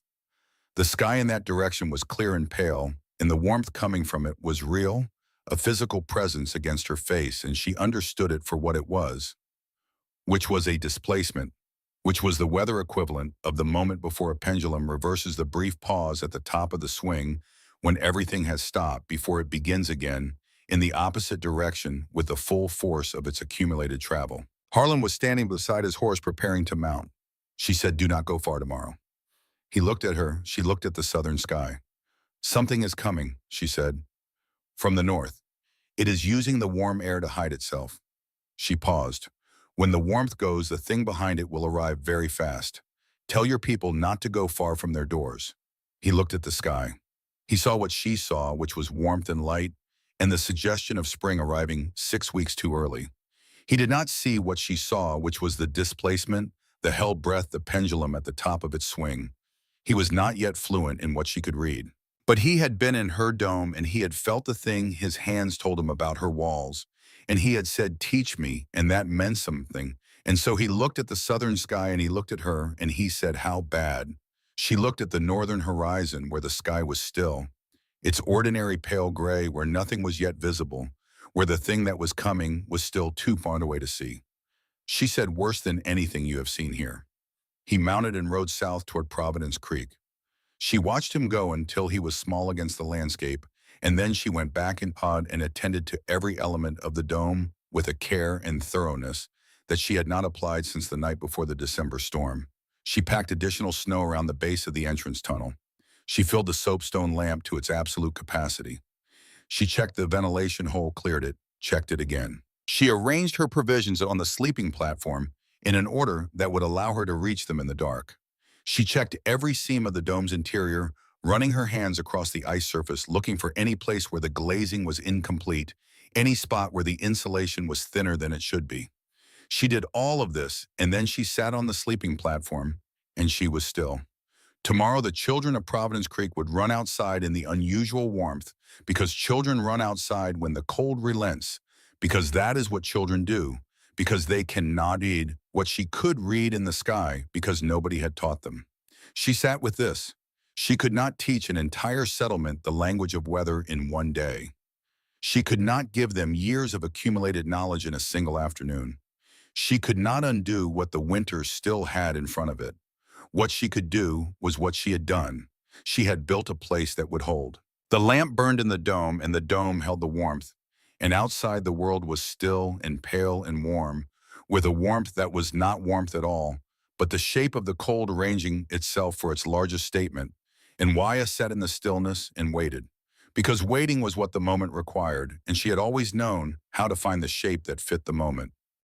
The sky in that direction was clear and pale, and the warmth coming from it was real, a physical presence against her face, and she understood it for what it was, which was a displacement, which was the weather equivalent of the moment before a pendulum reverses the brief pause at the top of the swing when everything has stopped before it begins again in the opposite direction with the full force of its accumulated travel. Harlan was standing beside his horse preparing to mount. She said, "Do not go far tomorrow." He looked at her. She looked at the southern sky. Something is coming, she said, from the north. It is using the warm air to hide itself. She paused. When the warmth goes, the thing behind it will arrive very fast. Tell your people not to go far from their doors. He looked at the sky. He saw what she saw, which was warmth and light, and the suggestion of spring arriving 6 weeks too early. He did not see what she saw, which was the displacement, the held breath, the pendulum at the top of its swing. He was not yet fluent in what she could read. But he had been in her dome, and he had felt the thing his hands told him about her walls. And he had said, "Teach me," and that meant something. And so he looked at the southern sky, and he looked at her, and he said, "How bad?" She looked at the northern horizon, where the sky was still. Its ordinary pale gray, where nothing was yet visible, where the thing that was coming was still too far away to see. She said, "Worse than anything you have seen here." He mounted and rode south toward Providence Creek. She watched him go until he was small against the landscape, and then she went back in pod and attended to every element of the dome with a care and thoroughness that she had not applied since the night before the December storm. She packed additional snow around the base of the entrance tunnel. She filled the soapstone lamp to its absolute capacity. She checked the ventilation hole, cleared it, checked it again. She arranged her provisions on the sleeping platform in an order that would allow her to reach them in the dark. She checked every seam of the dome's interior, running her hands across the ice surface, looking for any place where the glazing was incomplete, any spot where the insulation was thinner than it should be. She did all of this, and then she sat on the sleeping platform, and she was still. Tomorrow, the children of Providence Creek would run outside in the unusual warmth, because children run outside when the cold relents, because that is what children do, because they cannot read what she could read in the sky, because nobody had taught them. She sat with this. She could not teach an entire settlement the language of weather in one day. She could not give them years of accumulated knowledge in a single afternoon. She could not undo what the winter still had in front of it. What she could do was what she had done. She had built a place that would hold. The lamp burned in the dome, and the dome held the warmth. And outside, the world was still and pale and warm, with a warmth that was not warmth at all, but the shape of the cold arranging itself for its largest statement. And Waya sat in the stillness and waited, because waiting was what the moment required, and she had always known how to find the shape that fit the moment.